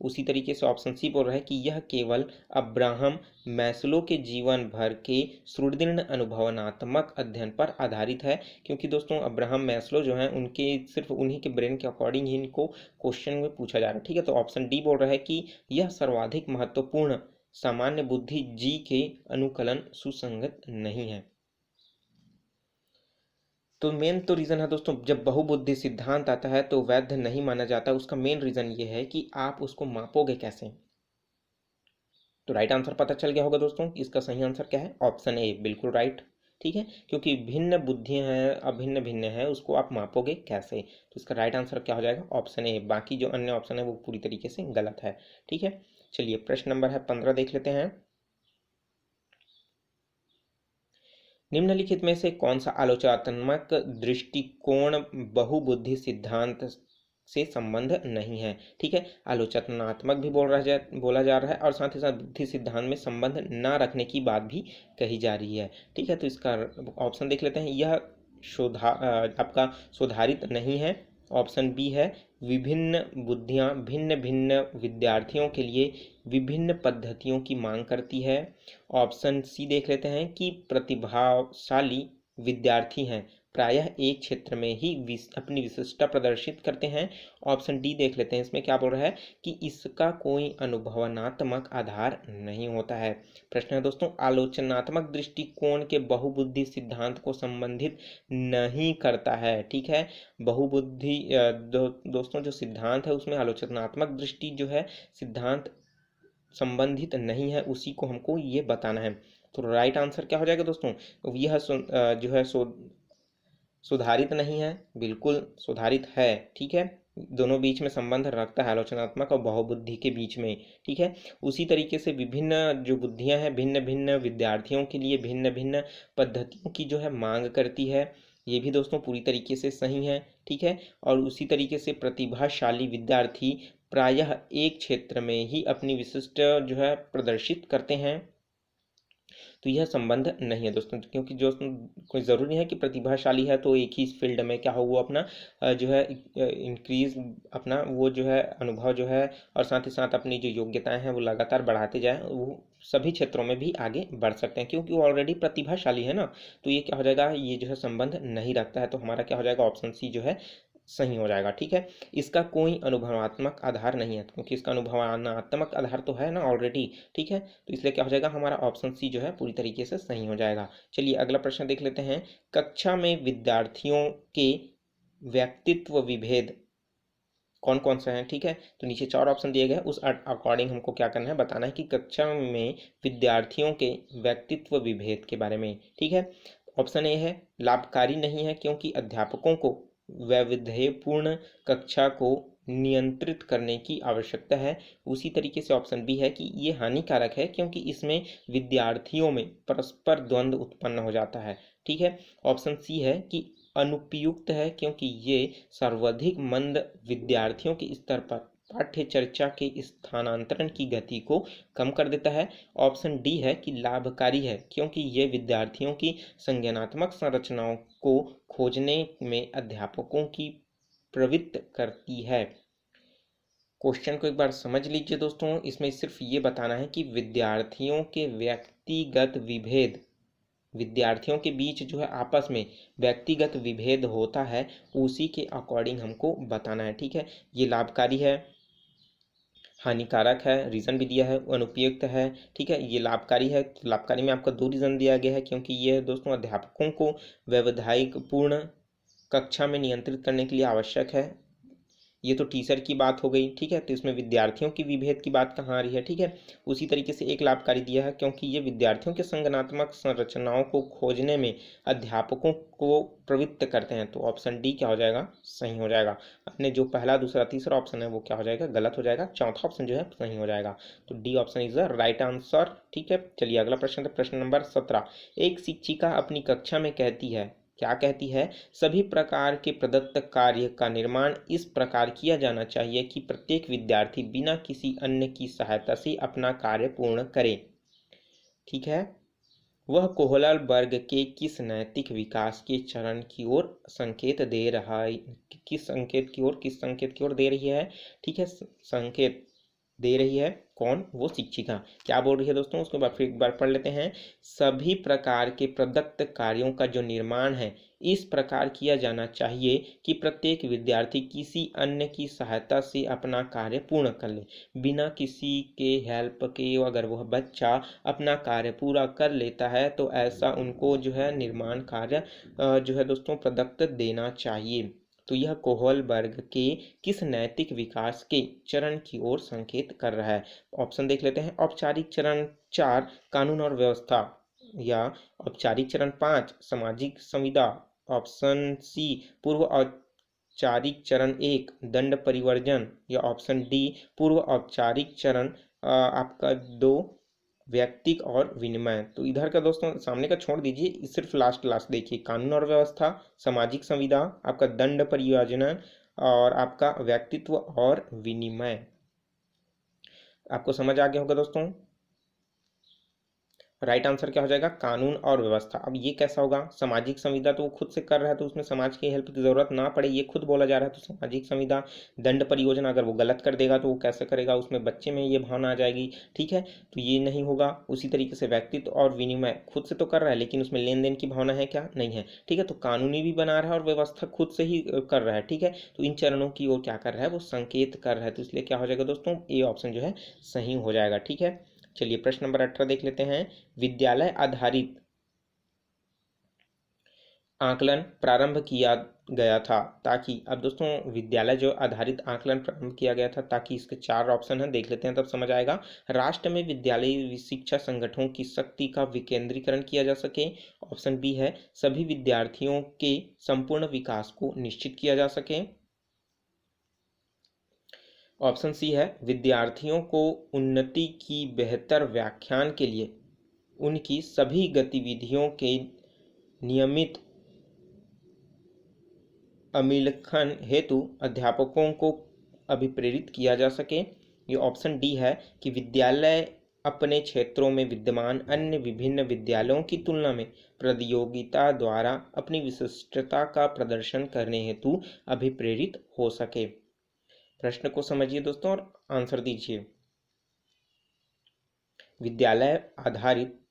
उसी तरीके से ऑप्शन सी बोल रहा है कि यह केवल अब्राहम मैस्लो के जीवन भर के सुदृढ़ अनुभवनात्मक अध्ययन पर आधारित है। क्योंकि दोस्तों अब्राहम मैस्लो जो हैं उनके सिर्फ उन्हीं के ब्रेन के अकॉर्डिंग ही इनको क्वेश्चन में पूछा जा रहा है, ठीक है। तो ऑप्शन डी बोल रहा है कि यह सर्वाधिक महत्वपूर्ण सामान्य बुद्धि जी के अनुकलन सुसंगत नहीं है। तो मेन तो रीज़न है दोस्तों, जब बहुबुद्धि सिद्धांत आता है तो वैध नहीं माना जाता। उसका मेन रीज़न ये है कि आप उसको मापोगे कैसे। तो राइट आंसर पता चल गया होगा दोस्तों। इसका सही आंसर क्या है, ऑप्शन ए बिल्कुल राइट, ठीक है। क्योंकि भिन्न बुद्धियां हैं, अभिन्न भिन्न है, उसको आप मापोगे कैसे। तो इसका राइट आंसर क्या हो जाएगा, ऑप्शन ए। बाकी जो अन्य ऑप्शन है वो पूरी तरीके से गलत है, ठीक है। चलिए प्रश्न नंबर है 15 देख लेते हैं। निम्नलिखित में से कौन सा आलोचनात्मक दृष्टिकोण बहुबुद्धि सिद्धांत से संबंध नहीं है, ठीक है। आलोचनात्मक भी बोला जा रहा है और साथ ही साथ बुद्धि सिद्धांत में संबंध ना रखने की बात भी कही जा रही है, ठीक है। तो इसका ऑप्शन देख लेते हैं। यह आपका सुधारित नहीं है। ऑप्शन बी है विभिन्न बुद्धियां भिन्न भिन्न विद्यार्थियों के लिए विभिन्न पद्धतियों की मांग करती है। ऑप्शन सी देख लेते हैं कि प्रतिभाशाली विद्यार्थी हैं प्रायः एक क्षेत्र में ही अपनी विशिष्टता प्रदर्शित करते हैं। ऑप्शन डी देख लेते हैं, इसमें क्या बोल रहा है कि इसका कोई अनुभवनात्मक आधार नहीं होता है। प्रश्न है दोस्तों, आलोचनात्मक दृष्टिकोण के बहुबुद्धि सिद्धांत को संबंधित नहीं करता है, ठीक है। बहुबुद्धि दोस्तों जो सिद्धांत है उसमें आलोचनात्मक दृष्टि जो है सिद्धांत संबंधित नहीं है, उसी को हमको ये बताना है। तो राइट आंसर क्या हो जाएगा दोस्तों, यह जो है सुधारित नहीं है, बिल्कुल सुधारित है, ठीक है। दोनों बीच में संबंध रखता है, आलोचनात्मक और बहुबुद्धि के बीच में, ठीक है। उसी तरीके से विभिन्न जो बुद्धियां हैं भिन्न भिन्न विद्यार्थियों के लिए भिन्न भिन्न पद्धतियों की जो है मांग करती है, ये भी दोस्तों पूरी तरीके से सही है, ठीक है। और उसी तरीके से प्रतिभाशाली विद्यार्थी प्रायः एक क्षेत्र में ही अपनी विशिष्ट जो है प्रदर्शित करते हैं, तो यह संबंध नहीं है दोस्तों। क्योंकि जो कोई ज़रूरी है कि प्रतिभाशाली है तो एक ही फील्ड में क्या हो वो अपना जो है इंक्रीज अपना वो जो है अनुभव जो है और साथ ही साथ अपनी जो योग्यताएं हैं वो लगातार बढ़ाते जाएं, वो सभी क्षेत्रों में भी आगे बढ़ सकते हैं क्योंकि वो ऑलरेडी प्रतिभाशाली है ना। तो ये क्या हो जाएगा, ये जो है संबंध नहीं रखता है, तो हमारा क्या हो जाएगा, ऑप्शन सी जो है सही हो जाएगा। ठीक है, इसका कोई अनुभवात्मक आधार नहीं है क्योंकि इसका अनुभवात्मक आधार तो है ना ऑलरेडी। ठीक है, तो इसलिए क्या हो जाएगा, हमारा ऑप्शन सी जो है पूरी तरीके से सही हो जाएगा। चलिए अगला प्रश्न देख लेते हैं। कक्षा में विद्यार्थियों के व्यक्तित्व विभेद कौन कौन से हैं। ठीक है, तो नीचे 4 ऑप्शन दिए गए, उस अकॉर्डिंग हमको क्या करना है, बताना है कि कक्षा में विद्यार्थियों के व्यक्तित्व विभेद के बारे में। ठीक है, ऑप्शन ए है लाभकारी नहीं है क्योंकि अध्यापकों को वैविध्यपूर्ण कक्षा को नियंत्रित करने की आवश्यकता है। उसी तरीके से ऑप्शन बी है कि ये हानिकारक है क्योंकि इसमें विद्यार्थियों में परस्पर द्वंद्व उत्पन्न हो जाता है। ठीक है, ऑप्शन सी है कि अनुपयुक्त है क्योंकि ये सर्वाधिक मंद विद्यार्थियों के स्तर पर पाठ्य चर्चा के स्थानांतरण की गति को कम कर देता है। ऑप्शन डी है कि लाभकारी है क्योंकि ये विद्यार्थियों की संज्ञानात्मक संरचनाओं को खोजने में अध्यापकों की प्रवृत्त करती है। क्वेश्चन को एक बार समझ लीजिए दोस्तों, इसमें सिर्फ ये बताना है कि विद्यार्थियों के व्यक्तिगत विभेद, विद्यार्थियों के बीच जो है आपस में व्यक्तिगत विभेद होता है, उसी के अकॉर्डिंग हमको बताना है। ठीक है, ये लाभकारी है, हानिकारक है, रीज़न भी दिया है, अनुपयुक्त है। ठीक है, ये लाभकारी है, तो लाभकारी में आपका 2 रीज़न दिया गया है क्योंकि ये दोस्तों अध्यापकों को व्यवधायिक पूर्ण कक्षा में नियंत्रित करने के लिए आवश्यक है। ये तो टीचर की बात हो गई। ठीक है, तो इसमें विद्यार्थियों की विभेद की बात कहाँ आ रही है। ठीक है, उसी तरीके से एक लाभकारी दिया है क्योंकि ये विद्यार्थियों के संज्ञानात्मक संरचनाओं को खोजने में अध्यापकों को प्रवृत्त करते हैं। तो ऑप्शन डी क्या हो जाएगा, सही हो जाएगा। अपने जो पहला दूसरा तीसरा ऑप्शन है वो क्या हो जाएगा, गलत हो जाएगा। चौथा ऑप्शन जो है सही हो जाएगा, तो D option is the right answer. ठीक है, चलिए अगला प्रश्न है प्रश्न नंबर 17। एक शिक्षिका अपनी कक्षा में कहती है, क्या कहती है, सभी प्रकार के प्रदत्त कार्य का निर्माण इस प्रकार किया जाना चाहिए कि प्रत्येक विद्यार्थी बिना किसी अन्य की सहायता से अपना कार्य पूर्ण करे। ठीक है, वह कोहलर वर्ग के किस नैतिक विकास के चरण की ओर संकेत दे रहा है, किस संकेत की ओर दे रही है। ठीक है, संकेत दे रही है कौन, वो शिक्षिका। क्या बोल रही है दोस्तों, उसको फिर एक बार पढ़ लेते हैं। सभी प्रकार के प्रदत्त कार्यों का जो निर्माण है इस प्रकार किया जाना चाहिए कि प्रत्येक विद्यार्थी किसी अन्य की सहायता से अपना कार्य पूर्ण कर ले। बिना किसी के हेल्प के अगर वह बच्चा अपना कार्य पूरा कर लेता है तो ऐसा उनको जो है निर्माण कार्य जो है दोस्तों प्रदत्त देना चाहिए। तो यह कोहल वर्ग के किस नैतिक विकास के चरण की ओर संकेत कर रहा है। ऑप्शन देख लेते हैं। औपचारिक चरण 4 कानून और व्यवस्था, या औपचारिक चरण 5 सामाजिक संविदा, ऑप्शन सी पूर्व औपचारिक चरण 1 दंड परिवर्जन, या ऑप्शन डी पूर्व औपचारिक चरण आपका 2 व्यक्तिक और विनिमय। तो इधर का दोस्तों सामने का छोड़ दीजिए, सिर्फ लास्ट लास्ट देखिए, कानून और व्यवस्था, सामाजिक संविदा, आपका दंड परियोजना और आपका व्यक्तित्व और विनिमय। आपको समझ आ गया होगा दोस्तों। राइट आंसर क्या हो जाएगा, कानून और व्यवस्था। अब ये कैसा होगा, सामाजिक संविदा तो वो खुद से कर रहा है तो उसमें समाज की हेल्प की जरूरत ना पड़े, ये खुद बोला जा रहा है तो सामाजिक संविदा। दंड परियोजना अगर वो गलत कर देगा तो वो कैसे करेगा, उसमें बच्चे में ये भावना आ जाएगी। ठीक है, तो ये नहीं होगा। उसी तरीके से व्यक्तित्व और विनिमय खुद से तो कर रहा है लेकिन उसमें लेन देन की भावना है क्या, नहीं है। ठीक है, तो कानूनी भी बना रहा है और व्यवस्था खुद से ही कर रहा है। ठीक है, तो इन चरणों की ओर क्या कर रहा है, वो संकेत कर रहा है, तो इसलिए क्या हो जाएगा दोस्तों, ए ऑप्शन जो है सही हो जाएगा। ठीक है, चलिए प्रश्न नंबर 18 देख लेते हैं। विद्यालय आधारित आकलन प्रारंभ किया गया था ताकि, अब दोस्तों विद्यालय जो आधारित आकलन प्रारंभ किया गया था ताकि, इसके 4 ऑप्शन हैं, देख लेते हैं तब समझ आएगा। राष्ट्र में विद्यालय शिक्षा संगठनों की शक्ति का विकेंद्रीकरण किया जा सके। ऑप्शन बी है सभी विद्यार्थियों के संपूर्ण विकास को निश्चित किया जा सके। ऑप्शन सी है विद्यार्थियों को उन्नति की बेहतर व्याख्यान के लिए उनकी सभी गतिविधियों के नियमित अभिलेखन हेतु अध्यापकों को अभिप्रेरित किया जा सके। ये ऑप्शन डी है कि विद्यालय अपने क्षेत्रों में विद्यमान अन्य विभिन्न विद्यालयों की तुलना में प्रतियोगिता द्वारा अपनी विशिष्टता का प्रदर्शन करने हेतु अभिप्रेरित हो सके। प्रश्न को समझिए दोस्तों और आंसर दीजिए। विद्यालय आधारित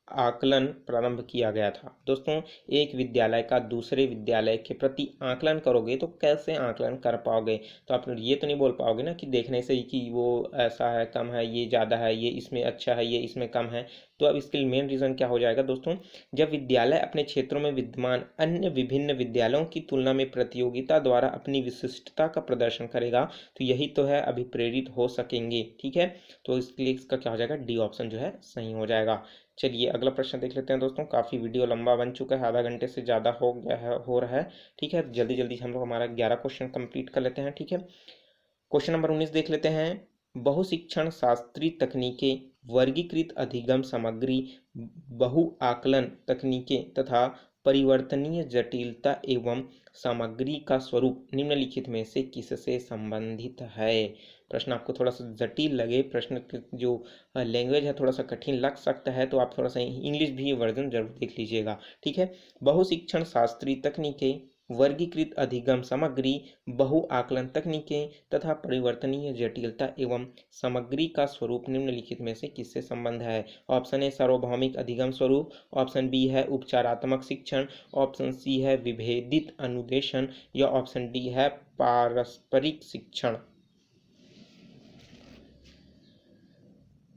आकलन प्रारंभ किया गया था। दोस्तों, एक विद्यालय का दूसरे विद्यालय के प्रति आकलन करोगे तो कैसे आकलन कर पाओगे? तो आप ये तो नहीं बोल पाओगे ना कि देखने से ही कि वो ऐसा है, कम है, ये ज़्यादा है, ये इसमें अच्छा है, ये इसमें कम है। तो अब इसके मेन रीज़न क्या हो जाएगा दोस्तों? जब विद्यालय अपने क्षेत्रों में विद्यमान अन्य विभिन्न विद्यालयों की तुलना में प्रतियोगिता द्वारा अपनी विशिष्टता का प्रदर्शन करेगा, तो यही तो है अभिप्रेरित हो सकेंगे। ठीक है, तो इसके लिए इसका क्या हो जाएगा? डी ऑप्शन जो है सही हो जाएगा। चलिए अगला प्रश्न देख लेते हैं दोस्तों। काफ़ी वीडियो लंबा बन चुका है, आधा घंटे से ज़्यादा हो गया है, हो रहा है। ठीक है, जल्दी जल्दी हम लोग हमारा 11 क्वेश्चन कंप्लीट कर लेते हैं। ठीक है, क्वेश्चन नंबर 19 देख लेते हैं। बहुशिक्षण शास्त्री तकनीकें, वर्गीकृत अधिगम सामग्री, बहु आकलन तकनीकें तथा परिवर्तनीय जटिलता एवं सामग्री का स्वरूप निम्नलिखित में से किससे संबंधित है? प्रश्न आपको थोड़ा सा जटिल लगे, प्रश्न की जो लैंग्वेज है थोड़ा सा कठिन लग सकता है, तो आप थोड़ा सा इंग्लिश भी वर्जन जरूर देख लीजिएगा। ठीक है, बहुशिक्षण शास्त्री तकनीकें, वर्गीकृत अधिगम सामग्री, बहु आकलन तकनीकें तथा परिवर्तनीय जटिलता एवं सामग्री का स्वरूप निम्नलिखित में से किससे संबंध है? ऑप्शन ए सार्वभौमिक अधिगम स्वरूप, ऑप्शन बी है उपचारात्मक शिक्षण, ऑप्शन सी है विभेदित अनुदेशन या ऑप्शन डी है पारस्परिक शिक्षण।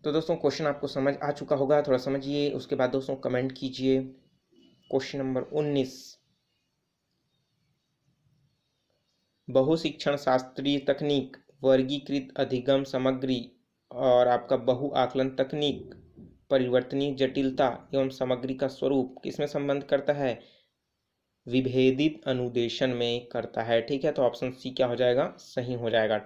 तो दोस्तों क्वेश्चन आपको समझ आ चुका होगा, थोड़ा समझिए, उसके बाद दोस्तों कमेंट कीजिए। क्वेश्चन नंबर 19, बहुशिक्षण शास्त्रीय तकनीक, वर्गीकृत अधिगम सामग्री और आपका बहु आकलन तकनीक, परिवर्तनीय जटिलता एवं सामग्री का स्वरूप किसमें संबंध करता है? विभेदित अनुदेशन में करता है। ठीक है, तो ऑप्शन सी क्या हो जाएगा? सही हो जाएगा।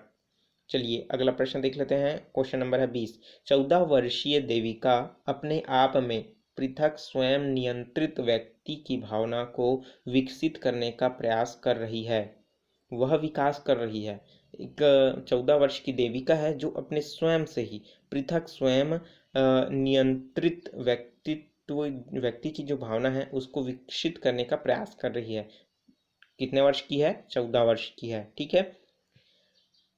चलिए अगला प्रश्न देख लेते हैं। क्वेश्चन नंबर है 20। 14 वर्षीय देविका अपने आप में पृथक स्वयं नियंत्रित व्यक्ति की भावना को विकसित करने का प्रयास कर रही है। वह विकास कर रही है। एक 14 वर्ष की देविका है जो अपने स्वयं से ही पृथक स्वयं नियंत्रित व्यक्ति की जो भावना है उसको विकसित करने का प्रयास कर रही है। कितने वर्ष की है? 14 वर्ष की है। ठीक है,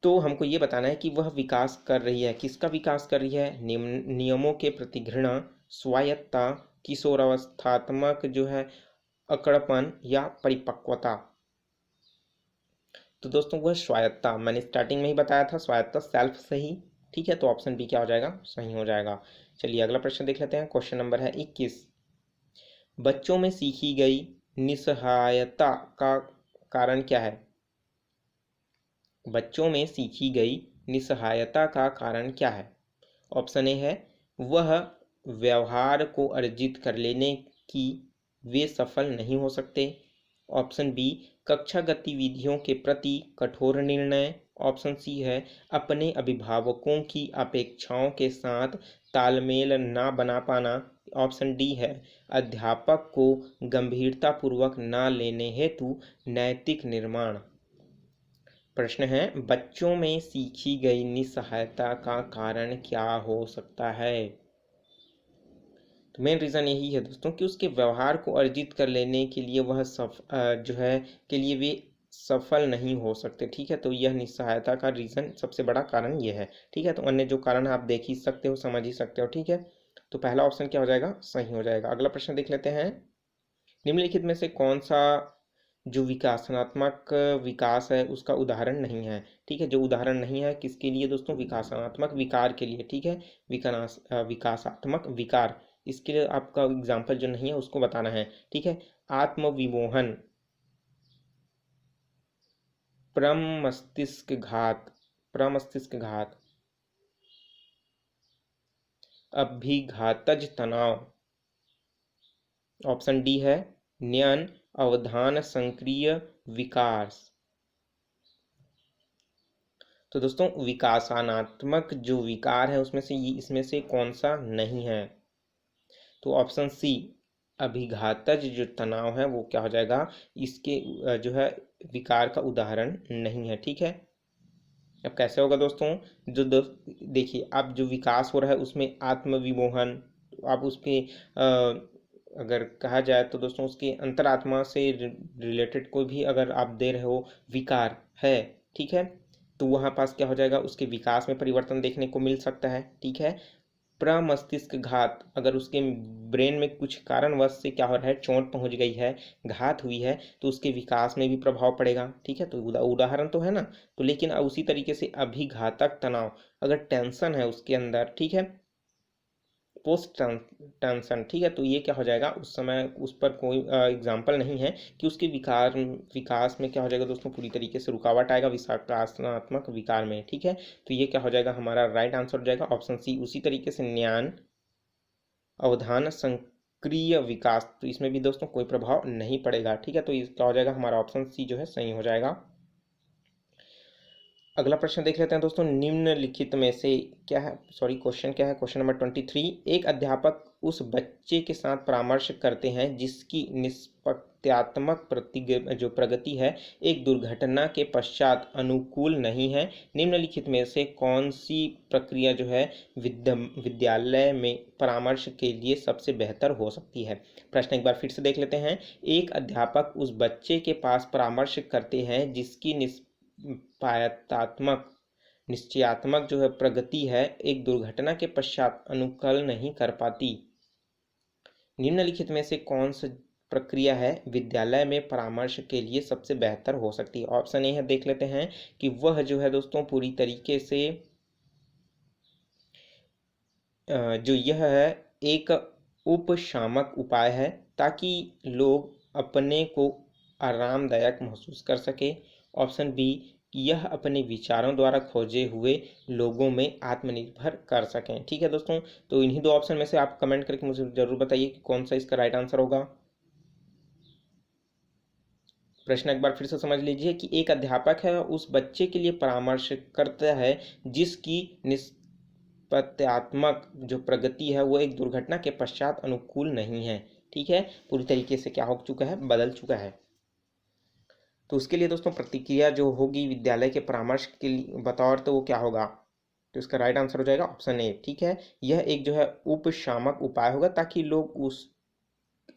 तो हमको ये बताना है कि वह विकास कर रही है। किसका विकास कर रही है? नियमों के प्रति घृणा, स्वायत्तता, किशोरावस्थात्मक जो है अकड़पन या परिपक्वता। तो दोस्तों वह स्वायत्तता, मैंने स्टार्टिंग में ही बताया था, स्वायत्तता सेल्फ से ही। ठीक है, तो ऑप्शन बी क्या हो जाएगा? सही हो जाएगा। चलिए अगला प्रश्न देख लेते हैं। क्वेश्चन नंबर है 21। बच्चों में सीखी गई निस्सहायता का कारण क्या है? बच्चों में सीखी गई निस्सहायता का कारण क्या है? ऑप्शन ए है वह व्यवहार को अर्जित कर लेने की वे सफल नहीं हो सकते। ऑप्शन बी कक्षा गतिविधियों के प्रति कठोर निर्णय। ऑप्शन सी है अपने अभिभावकों की अपेक्षाओं के साथ तालमेल ना बना पाना। ऑप्शन डी है अध्यापक को गंभीरतापूर्वक ना लेने हेतु नैतिक निर्माण। प्रश्न है बच्चों में सीखी गई निस्सहायता का कारण क्या हो सकता है? तो मेन रीज़न यही है दोस्तों कि उसके व्यवहार को अर्जित कर लेने के लिए वह जो है के लिए वे सफल नहीं हो सकते। ठीक है, तो यह निस्सहायता का रीज़न सबसे बड़ा कारण यह है। ठीक है, तो अन्य जो कारण आप देख ही सकते हो, समझ ही सकते हो। ठीक है, तो पहला ऑप्शन क्या हो जाएगा? सही हो जाएगा। अगला प्रश्न देख लेते हैं। निम्नलिखित में से कौन सा जो विकासनात्मक विकास है उसका उदाहरण नहीं है? ठीक है, जो उदाहरण नहीं है किसके लिए दोस्तों? विकासात्मक विकार के लिए। ठीक है, विकासात्मक विकार, इसके लिए आपका एग्जाम्पल जो नहीं है उसको बताना है। ठीक है, आत्मविमोहन, प्रमस्तिष्क घात, अभिघातज तनाव। ऑप्शन डी है न्यन अवधान संक्रिय विकास। तो दोस्तों विकासात्मक जो विकार है उसमें से इसमें से कौन सा नहीं है? तो ऑप्शन सी अभिघातज जो तनाव है वो क्या हो जाएगा? इसके जो है विकार का उदाहरण नहीं है। ठीक है, अब कैसे होगा दोस्तों, जो देखिए अब जो विकास हो रहा है उसमें आत्मविमोहन, आप उसके अगर कहा जाए तो दोस्तों उसके अंतरात्मा से रिलेटेड कोई भी अगर आप दे रहे हो विकार है, ठीक है, तो वहाँ पास क्या हो जाएगा, उसके विकास में परिवर्तन देखने को मिल सकता है, ठीक है। प्रमस्तिष्क घात, अगर उसके ब्रेन में कुछ कारणवश से क्या हो रहा है, चोट पहुंच गई है, घात हुई है, तो उसके विकास में भी प्रभाव पड़ेगा, ठीक है। तो उदाहरण तो है ना। तो लेकिन उसी तरीके से अभिघातक तनाव, अगर टेंशन है उसके अंदर, ठीक है, पोस्ट टेंशन, ठीक है, तो ये क्या हो जाएगा, उस समय उस पर कोई एग्जाम्पल नहीं है कि उसके विकार विकास में क्या हो जाएगा दोस्तों, पूरी तरीके से रुकावट आएगा विकासात्मक विकार में, ठीक है। तो ये क्या हो जाएगा, हमारा राइट आंसर हो जाएगा ऑप्शन सी। उसी तरीके से ज्ञान अवधान संक्रिय विकास, तो इसमें भी दोस्तों कोई प्रभाव नहीं पड़ेगा, ठीक है। तो ये क्या हो जाएगा, हमारा ऑप्शन सी जो है सही हो जाएगा। अगला प्रश्न देख लेते हैं दोस्तों, निम्नलिखित में से क्या है, सॉरी क्वेश्चन क्या है, क्वेश्चन नंबर 23। एक अध्यापक उस बच्चे के साथ परामर्श करते हैं जिसकी निष्पत्त्यात्मक जो प्रगति है एक दुर्घटना के पश्चात अनुकूल नहीं है। निम्नलिखित में से कौन सी प्रक्रिया जो है विद्यालय में परामर्श के लिए सबसे बेहतर हो सकती है। प्रश्न एक बार फिर से देख लेते हैं। एक अध्यापक उस बच्चे के पास परामर्श करते हैं जिसकी पायतात्मक निश्चयात्मक जो है प्रगति है एक दुर्घटना के पश्चात अनुकूल नहीं कर पाती। निम्नलिखित में से कौन सी प्रक्रिया है विद्यालय में परामर्श के लिए सबसे बेहतर हो सकती है। ऑप्शन ए है, देख लेते हैं कि वह जो है दोस्तों पूरी तरीके से जो यह है एक उपशामक उपाय है ताकि लोग अपने को आरामदायक महसूस कर सके। ऑप्शन बी, यह अपने विचारों द्वारा खोजे हुए लोगों में आत्मनिर्भर कर सकें। ठीक है दोस्तों, तो इन्हीं दो ऑप्शन में से आप कमेंट करके मुझे जरूर बताइए कि कौन सा इसका राइट आंसर होगा। प्रश्न एक बार फिर से समझ लीजिए कि एक अध्यापक है उस बच्चे के लिए परामर्श करता है जिसकी निष्पत्त्यात्मक जो प्रगति है वो एक दुर्घटना के पश्चात अनुकूल नहीं है, ठीक है, पूरी तरीके से क्या हो चुका है, बदल चुका है। तो उसके लिए दोस्तों प्रतिक्रिया जो होगी विद्यालय के परामर्श के लिए बतौर, तो वो क्या होगा, तो इसका राइट आंसर हो जाएगा ऑप्शन ए, ठीक है। यह एक जो है उपशामक उपाय होगा ताकि लोग उस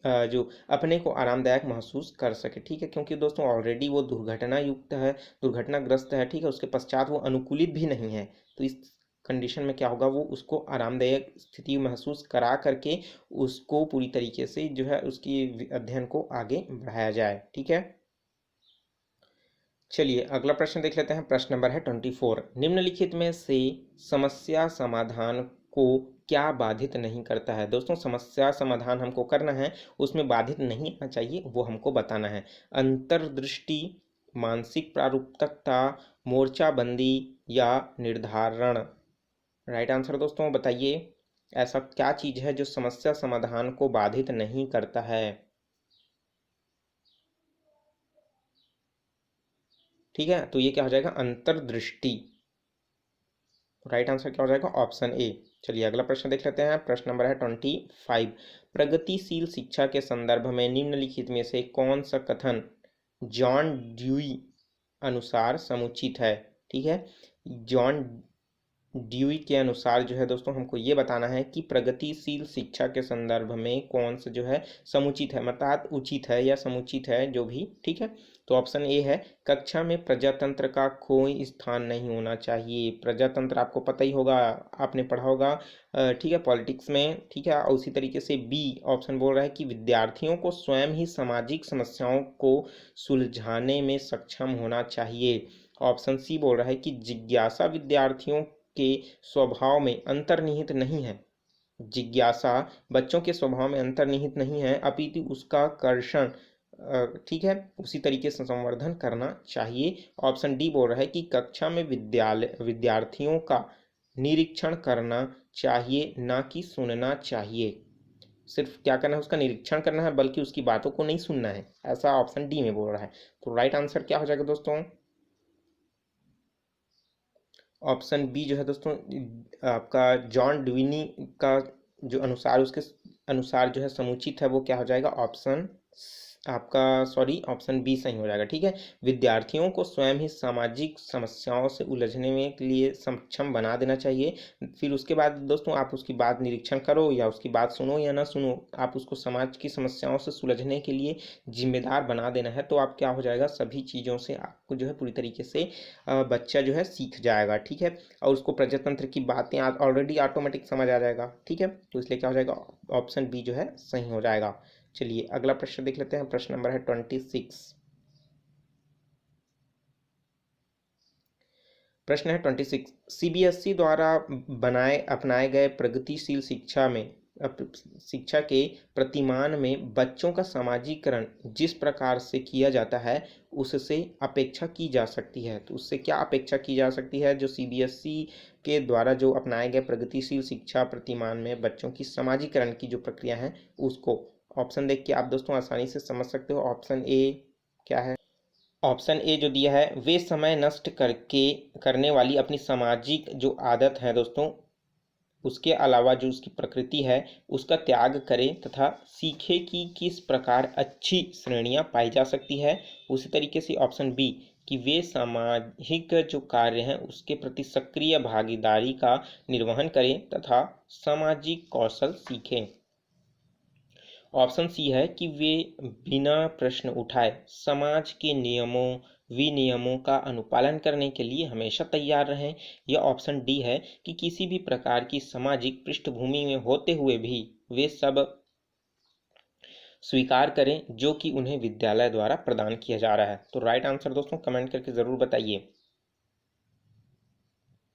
जो अपने को आरामदायक महसूस कर सके, ठीक है, क्योंकि दोस्तों ऑलरेडी वो दुर्घटना युक्त है, दुर्घटनाग्रस्त है, ठीक है, उसके पश्चात वो अनुकूलित भी नहीं है। तो इस कंडीशन में क्या होगा, वो उसको आरामदायक स्थिति महसूस करा करके उसको पूरी तरीके से जो है उसकी अध्ययन को आगे बढ़ाया जाए, ठीक है। चलिए अगला प्रश्न देख लेते हैं। प्रश्न नंबर है 24। निम्नलिखित में से समस्या समाधान को क्या बाधित नहीं करता है। दोस्तों समस्या समाधान हमको करना है, उसमें बाधित नहीं आना चाहिए वो हमको बताना है। अंतर्दृष्टि, मानसिक प्रारूपता, मोर्चाबंदी या निर्धारण। राइट आंसर दोस्तों बताइए, ऐसा क्या चीज है जो समस्या समाधान को बाधित नहीं करता है। ठीक है, तो ये क्या हो जाएगा, अंतर्दृष्टि। राइट आंसर क्या हो जाएगा, ऑप्शन ए। चलिए अगला प्रश्न देख लेते हैं। प्रश्न नंबर है 25। प्रगतिशील शिक्षा के संदर्भ में निम्नलिखित में से कौन सा कथन जॉन ड्यूई अनुसार समुचित है। ठीक है, जॉन ड्यूई के अनुसार जो है दोस्तों हमको ये बताना है कि प्रगतिशील शिक्षा के संदर्भ में कौन सा जो है समुचित है, मतलब उचित है या समुचित है जो भी, ठीक है। तो ऑप्शन ए है, कक्षा में प्रजातंत्र का कोई स्थान नहीं होना चाहिए। प्रजातंत्र आपको पता ही होगा, आपने पढ़ा होगा, ठीक है, पॉलिटिक्स में, ठीक है। और उसी तरीके से बी ऑप्शन बोल रहा है कि विद्यार्थियों को स्वयं ही सामाजिक समस्याओं को सुलझाने में सक्षम होना चाहिए। ऑप्शन सी बोल रहा है कि जिज्ञासा विद्यार्थियों के स्वभाव में अंतर्निहित नहीं है। जिज्ञासा बच्चों के स्वभाव में अंतर्निहित नहीं है, अपितु उसका कर्षण, ठीक है, उसी तरीके से संवर्धन करना चाहिए। ऑप्शन डी बोल रहा है कि कक्षा में विद्यार्थियों का निरीक्षण करना चाहिए, ना कि सुनना चाहिए। सिर्फ क्या करना है, उसका निरीक्षण करना है, बल्कि उसकी बातों को नहीं सुनना है, ऐसा ऑप्शन डी में बोल रहा है। तो राइट आंसर क्या हो जाएगा दोस्तों, ऑप्शन बी जो है दोस्तों आपका जॉन ड्यूनी का जो अनुसार, उसके अनुसार जो है समुचित है, वो क्या हो जाएगा, ऑप्शन आपका सॉरी ऑप्शन बी सही हो जाएगा। ठीक है, विद्यार्थियों को स्वयं ही सामाजिक समस्याओं से उलझने में के लिए सक्षम बना देना चाहिए। फिर उसके बाद दोस्तों आप उसकी बात निरीक्षण करो या उसकी बात सुनो या ना सुनो, आप उसको समाज की समस्याओं से सुलझने के लिए जिम्मेदार बना देना है। तो आप क्या हो जाएगा, सभी चीज़ों से आपको जो है पूरी तरीके से बच्चा जो है सीख जाएगा। ठीक है, और उसको प्रजातंत्र की बातें ऑलरेडी ऑटोमेटिक समझ आ जाएगा। ठीक है, तो इसलिए क्या हो जाएगा, ऑप्शन बी जो है सही हो जाएगा। चलिए अगला प्रश्न देख लेते हैं। प्रश्न नंबर है 26। प्रश्न है 26, सीबीएसई द्वारा अपनाए गए प्रगतिशील शिक्षा के प्रतिमान में बच्चों का समाजीकरण जिस प्रकार से किया जाता है उससे अपेक्षा की जा सकती है। तो उससे क्या अपेक्षा की जा सकती है, जो सीबीएसई के द्वारा जो अपनाए गए प्रगतिशील शिक्षा प्रतिमान में बच्चों की समाजीकरण की जो प्रक्रिया है उसको। ऑप्शन देख के आप दोस्तों आसानी से समझ सकते हो। ऑप्शन ए क्या है, ऑप्शन ए जो दिया है, वे समय नष्ट करने वाली अपनी सामाजिक जो आदत है दोस्तों, उसके अलावा जो उसकी प्रकृति है उसका त्याग करें तथा सीखे कि किस प्रकार अच्छी श्रेणियां पाई जा सकती है। उसी तरीके से ऑप्शन बी कि वे सामाजिक जो कार्य हैं उसके प्रति सक्रिय भागीदारी का निर्वहन करें तथा सामाजिक कौशल सीखें। ऑप्शन सी है कि वे बिना प्रश्न उठाए समाज के नियमों विनियमों का अनुपालन करने के लिए हमेशा तैयार रहें। या ऑप्शन डी है कि किसी भी प्रकार की सामाजिक पृष्ठभूमि में होते हुए भी वे सब स्वीकार करें जो कि उन्हें विद्यालय द्वारा प्रदान किया जा रहा है। तो राइट आंसर दोस्तों कमेंट करके ज़रूर बताइए।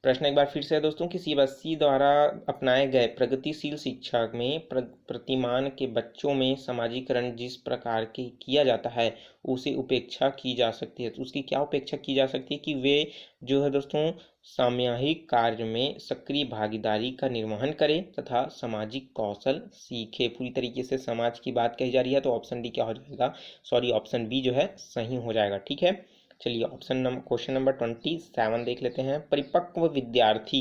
प्रश्न एक बार फिर से है दोस्तों कि सीबीएसई द्वारा अपनाए गए प्रगतिशील शिक्षा में प्रतिमान के बच्चों में समाजीकरण जिस प्रकार के किया जाता है उसे उपेक्षा की जा सकती है। तो उसकी क्या उपेक्षा की जा सकती है, कि वे जो है दोस्तों सामूहिक कार्य में सक्रिय भागीदारी का निर्वहन करें तथा सामाजिक कौशल सीखे। पूरी तरीके से समाज की बात कही जा रही है, तो ऑप्शन डी क्या हो जाएगा, सॉरी ऑप्शन बी जो है सही हो जाएगा। ठीक है, चलिए क्वेश्चन नंबर 27 देख लेते हैं। परिपक्व विद्यार्थी,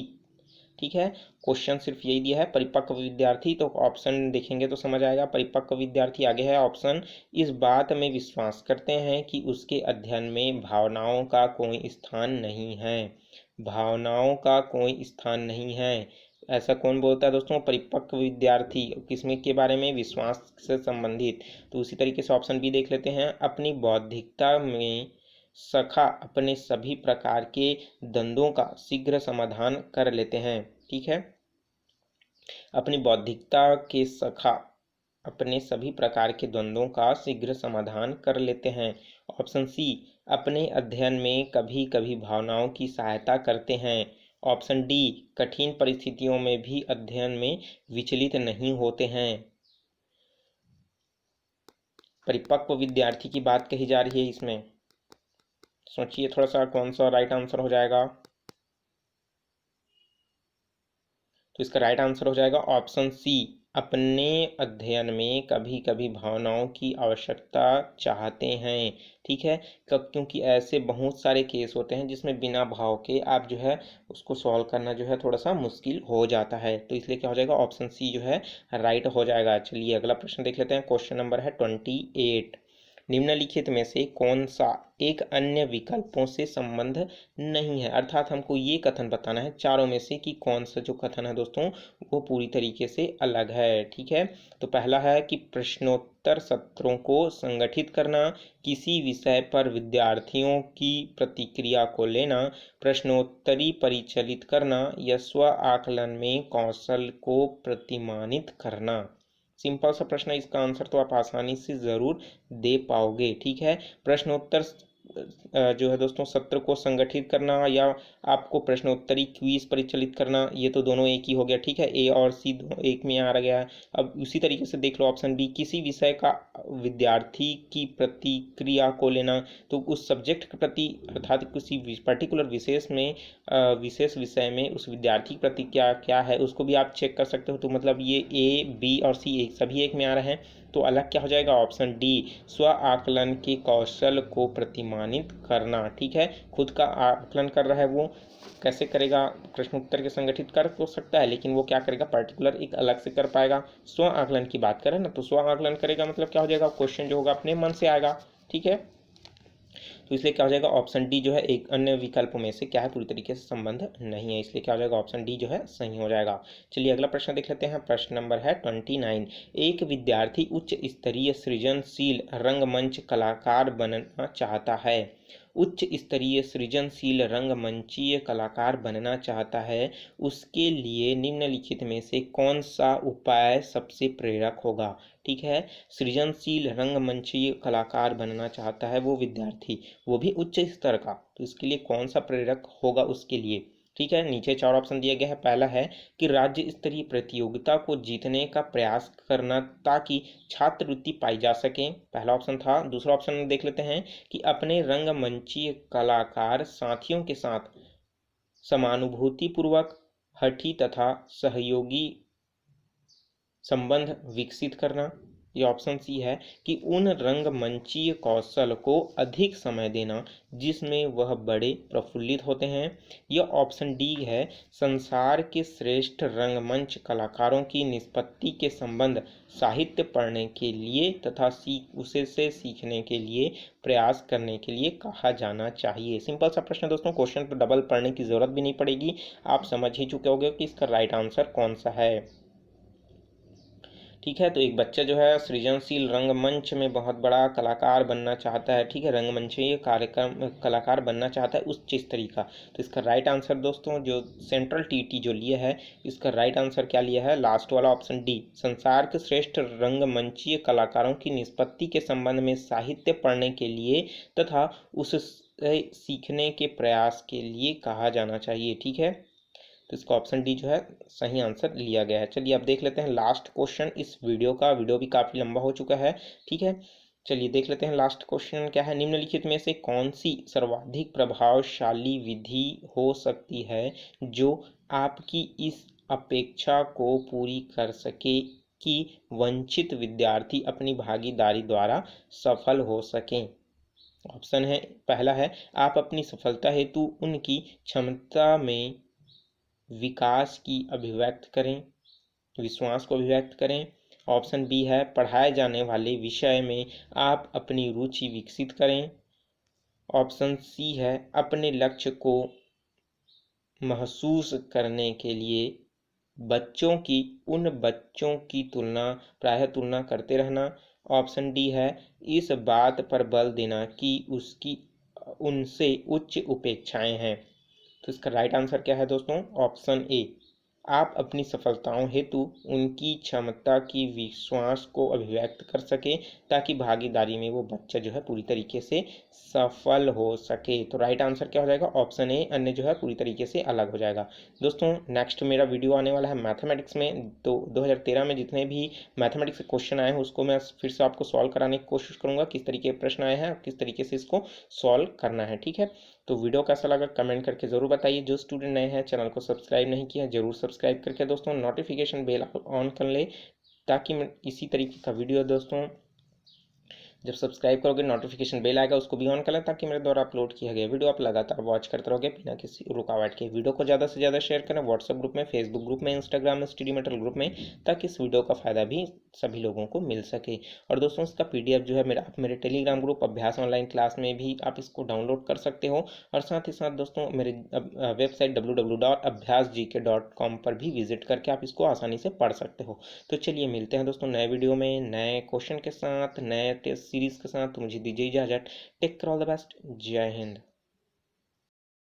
ठीक है, क्वेश्चन सिर्फ यही दिया है परिपक्व विद्यार्थी, तो ऑप्शन देखेंगे तो समझ आएगा। परिपक्व विद्यार्थी आगे है ऑप्शन, इस बात में विश्वास करते हैं कि उसके अध्ययन में भावनाओं का कोई स्थान नहीं है। भावनाओं का कोई स्थान नहीं है, ऐसा कौन बोलता है दोस्तों, परिपक्व विद्यार्थी। किसमें के बारे में, विश्वास से संबंधित। तो उसी तरीके से ऑप्शन बी देख लेते हैं। अपनी बौद्धिकता में सखा अपने सभी प्रकार के द्वंद्वों का शीघ्र समाधान कर लेते हैं। ठीक है, अपनी बौद्धिकता के सखा अपने सभी प्रकार के द्वंद्वों का शीघ्र समाधान कर लेते हैं। ऑप्शन सी, अपने अध्ययन में कभी कभी भावनाओं की सहायता करते हैं। ऑप्शन डी, कठिन परिस्थितियों में भी अध्ययन में विचलित नहीं होते हैं। परिपक्व विद्यार्थी की बात कही जा रही है इसमें, सोचिए थोड़ा सा कौन सा राइट आंसर हो जाएगा। तो इसका राइट आंसर हो जाएगा ऑप्शन सी, अपने अध्ययन में कभी कभी भावनाओं की आवश्यकता चाहते हैं। ठीक है, क्योंकि ऐसे बहुत सारे केस होते हैं जिसमें बिना भाव के आप जो है उसको सॉल्व करना जो है थोड़ा सा मुश्किल हो जाता है। तो इसलिए क्या हो जाएगा, ऑप्शन सी जो है राइट हो जाएगा। चलिए अगला प्रश्न देख लेते हैं। क्वेश्चन नंबर है 28, निम्नलिखित में से कौन सा एक अन्य विकल्पों से संबंध नहीं है। अर्थात हमको ये कथन बताना है चारों में से कि कौन सा जो कथन है दोस्तों वो पूरी तरीके से अलग है। ठीक है, तो पहला है कि प्रश्नोत्तर सत्रों को संगठित करना, किसी विषय पर विद्यार्थियों की प्रतिक्रिया को लेना, प्रश्नोत्तरी परिचालित करना या स्व आकलन में कौशल को प्रतिमानित करना। सिंपल सा प्रश्न है, इसका आंसर तो आप आसानी से ज़रूर दे पाओगे। ठीक है, प्रश्नोत्तर जो है दोस्तों सत्र को संगठित करना या आपको प्रश्नोत्तरी क्विज परिचालित करना, ये तो दोनों एक ही हो गया। ठीक है, ए और सी दोनों एक में आ गया है। अब उसी तरीके से देख लो ऑप्शन बी, किसी विषय का विद्यार्थी की प्रतिक्रिया को लेना, तो उस सब्जेक्ट के प्रति अर्थात किसी पर्टिकुलर विशेष विषय में उस विद्यार्थी की प्रतिक्रिया क्या है उसको भी आप चेक कर सकते हो। तो मतलब ये ए बी और सी सभी एक में आ रहे हैं, तो अलग क्या हो जाएगा, ऑप्शन डी, स्व आकलन के कौशल को प्रतिमानित करना। ठीक है, खुद का आकलन कर रहा है वो कैसे करेगा, प्रश्न उत्तर के संगठित कर तो सकता है लेकिन वो क्या करेगा, पर्टिकुलर एक अलग से कर पाएगा। स्व आकलन की बात करें ना, तो स्व आकलन करेगा मतलब क्या हो जाएगा, जाएगा, क्वेश्चन जो होगा अपने मन से आएगा, ठीक है। तो इसलिए क्या हो जाएगा, ऑप्शन डी जो है एक अन्य विकल्पों में से क्या है, पूरी तरीके से संबंध नहीं है, इसलिए क्या हो जाएगा, ऑप्शन डी जो है सही हो जाएगा। चलिए अगला प्रश्न देख लेते हैं। प्रश्न नंबर है 29। एक विद्यार्थी उच्च स्तरीय सृजनशील रंगमंच कलाकार बनना चाहता है। उच्च स्तरीय सृजनशील रंगमंचीय कलाकार बनना चाहता है, उसके लिए निम्नलिखित में से कौन सा उपाय सबसे प्रेरक होगा। ठीक है, सृजनशील रंगमंचीय कलाकार बनना चाहता है वो विद्यार्थी, वो भी उच्च स्तर का, तो इसके लिए कौन सा प्रेरक होगा उसके लिए। ठीक है, नीचे 4 ऑप्शन दिए गए हैं। पहला है कि राज्य स्तरीय प्रतियोगिता को जीतने का प्रयास करना ताकि छात्रवृत्ति पाई जा सके, पहला ऑप्शन था। दूसरा ऑप्शन देख लेते हैं कि अपने रंगमंचीय कलाकार साथियों के साथ समानुभूतिपूर्वक हठी तथा सहयोगी संबंध विकसित करना। ये ऑप्शन सी है कि उन रंगमंचीय कौशल को अधिक समय देना जिसमें वह बड़े प्रफुल्लित होते हैं। यह ऑप्शन डी है, संसार के श्रेष्ठ रंगमंच कलाकारों की निष्पत्ति के संबंध साहित्य पढ़ने के लिए तथा उसे से सीखने के लिए प्रयास करने के लिए कहा जाना चाहिए। सिंपल सा प्रश्न दोस्तों, क्वेश्चन पर डबल पढ़ने की जरूरत भी नहीं पड़ेगी, आप समझ ही चुके होंगे कि इसका राइट आंसर कौन सा है। ठीक है, तो एक बच्चा जो है सृजनशील रंगमंच में बहुत बड़ा कलाकार बनना चाहता है। ठीक है, रंगमंचीय कार्यक्रम कलाकार बनना चाहता है उच्च स्तरीय का, तो इसका राइट आंसर दोस्तों जो सेंट्रल टीटी जो लिया है, इसका राइट आंसर क्या लिया है, लास्ट वाला ऑप्शन डी, संसार के श्रेष्ठ रंगमंचीय कलाकारों की निष्पत्ति के संबंध में साहित्य पढ़ने के लिए तथा उससे सीखने के प्रयास के लिए कहा जाना चाहिए। ठीक है, तो इसका ऑप्शन डी जो है सही आंसर लिया गया है। चलिए अब देख लेते हैं लास्ट क्वेश्चन इस वीडियो का, वीडियो भी काफ़ी लंबा हो चुका है। ठीक है, चलिए देख लेते हैं लास्ट क्वेश्चन क्या है। निम्नलिखित में से कौन सी सर्वाधिक प्रभावशाली विधि हो सकती है जो आपकी इस अपेक्षा को पूरी कर सके कि वंचित विद्यार्थी अपनी भागीदारी द्वारा सफल हो सकें। ऑप्शन है, पहला है आप अपनी सफलता हेतु उनकी क्षमता में विकास की अभिव्यक्त करें, विश्वास को अभिव्यक्त करें। ऑप्शन बी है पढ़ाए जाने वाले विषय में आप अपनी रुचि विकसित करें। ऑप्शन सी है अपने लक्ष्य को महसूस करने के लिए उन बच्चों की प्रायः तुलना करते रहना। ऑप्शन डी है इस बात पर बल देना कि उनसे उच्च अपेक्षाएं हैं। तो इसका राइट आंसर क्या है दोस्तों, ऑप्शन ए, आप अपनी सफलताओं हेतु उनकी क्षमता की विश्वास को अभिव्यक्त कर सके ताकि भागीदारी में वो बच्चा जो है पूरी तरीके से सफल हो सके। तो राइट आंसर क्या हो जाएगा, ऑप्शन ए, अन्य जो है पूरी तरीके से अलग हो जाएगा। दोस्तों नेक्स्ट मेरा वीडियो आने वाला है मैथमेटिक्स में, तो 2013 में जितने भी मैथमेटिक्स के क्वेश्चन आए हैं उसको मैं फिर से आपको सॉल्व कराने की कोशिश करूंगा, किस तरीके के प्रश्न आए हैं किस तरीके से इसको सॉल्व करना है। ठीक है, तो वीडियो कैसा लगा कमेंट करके ज़रूर बताइए। जो स्टूडेंट नए हैं चैनल को सब्सक्राइब नहीं किया जरूर सब्सक्राइब करके दोस्तों नोटिफिकेशन बेल ऑन कर ले, ताकि मैं इसी तरीके का वीडियो दोस्तों जब सब्सक्राइब करोगे नोटिफिकेशन बेल आएगा उसको भी ऑन कर लें, ताकि मेरे द्वारा अपलोड किया गया वीडियो आप लगातार वॉच करते रहोगे बिना किसी रुकावट के। वीडियो को ज़्यादा से ज़्यादा शेयर करें व्हाट्सएप ग्रुप में, फेसबुक ग्रुप में, इंस्टाग्राम में, स्टडी मेटल ग्रुप में, ताकि इस वीडियो का फ़ायदा भी सभी लोगों को मिल सके। और दोस्तों इसका PDF जो है आप मेरे टेलीग्राम ग्रुप अभ्यास ऑनलाइन क्लास में भी आप इसको डाउनलोड कर सकते हो। और साथ ही साथ दोस्तों मेरे वेबसाइट www.abhyasgk.com पर भी विजिट करके आप इसको आसानी से पढ़ सकते हो। तो चलिए मिलते हैं दोस्तों नए वीडियो में नए क्वेश्चन के साथ, नए टेस्ट सीरीज के साथ। तो मुझे दीजिए इजाजत, take care, all the best, जय हिंद।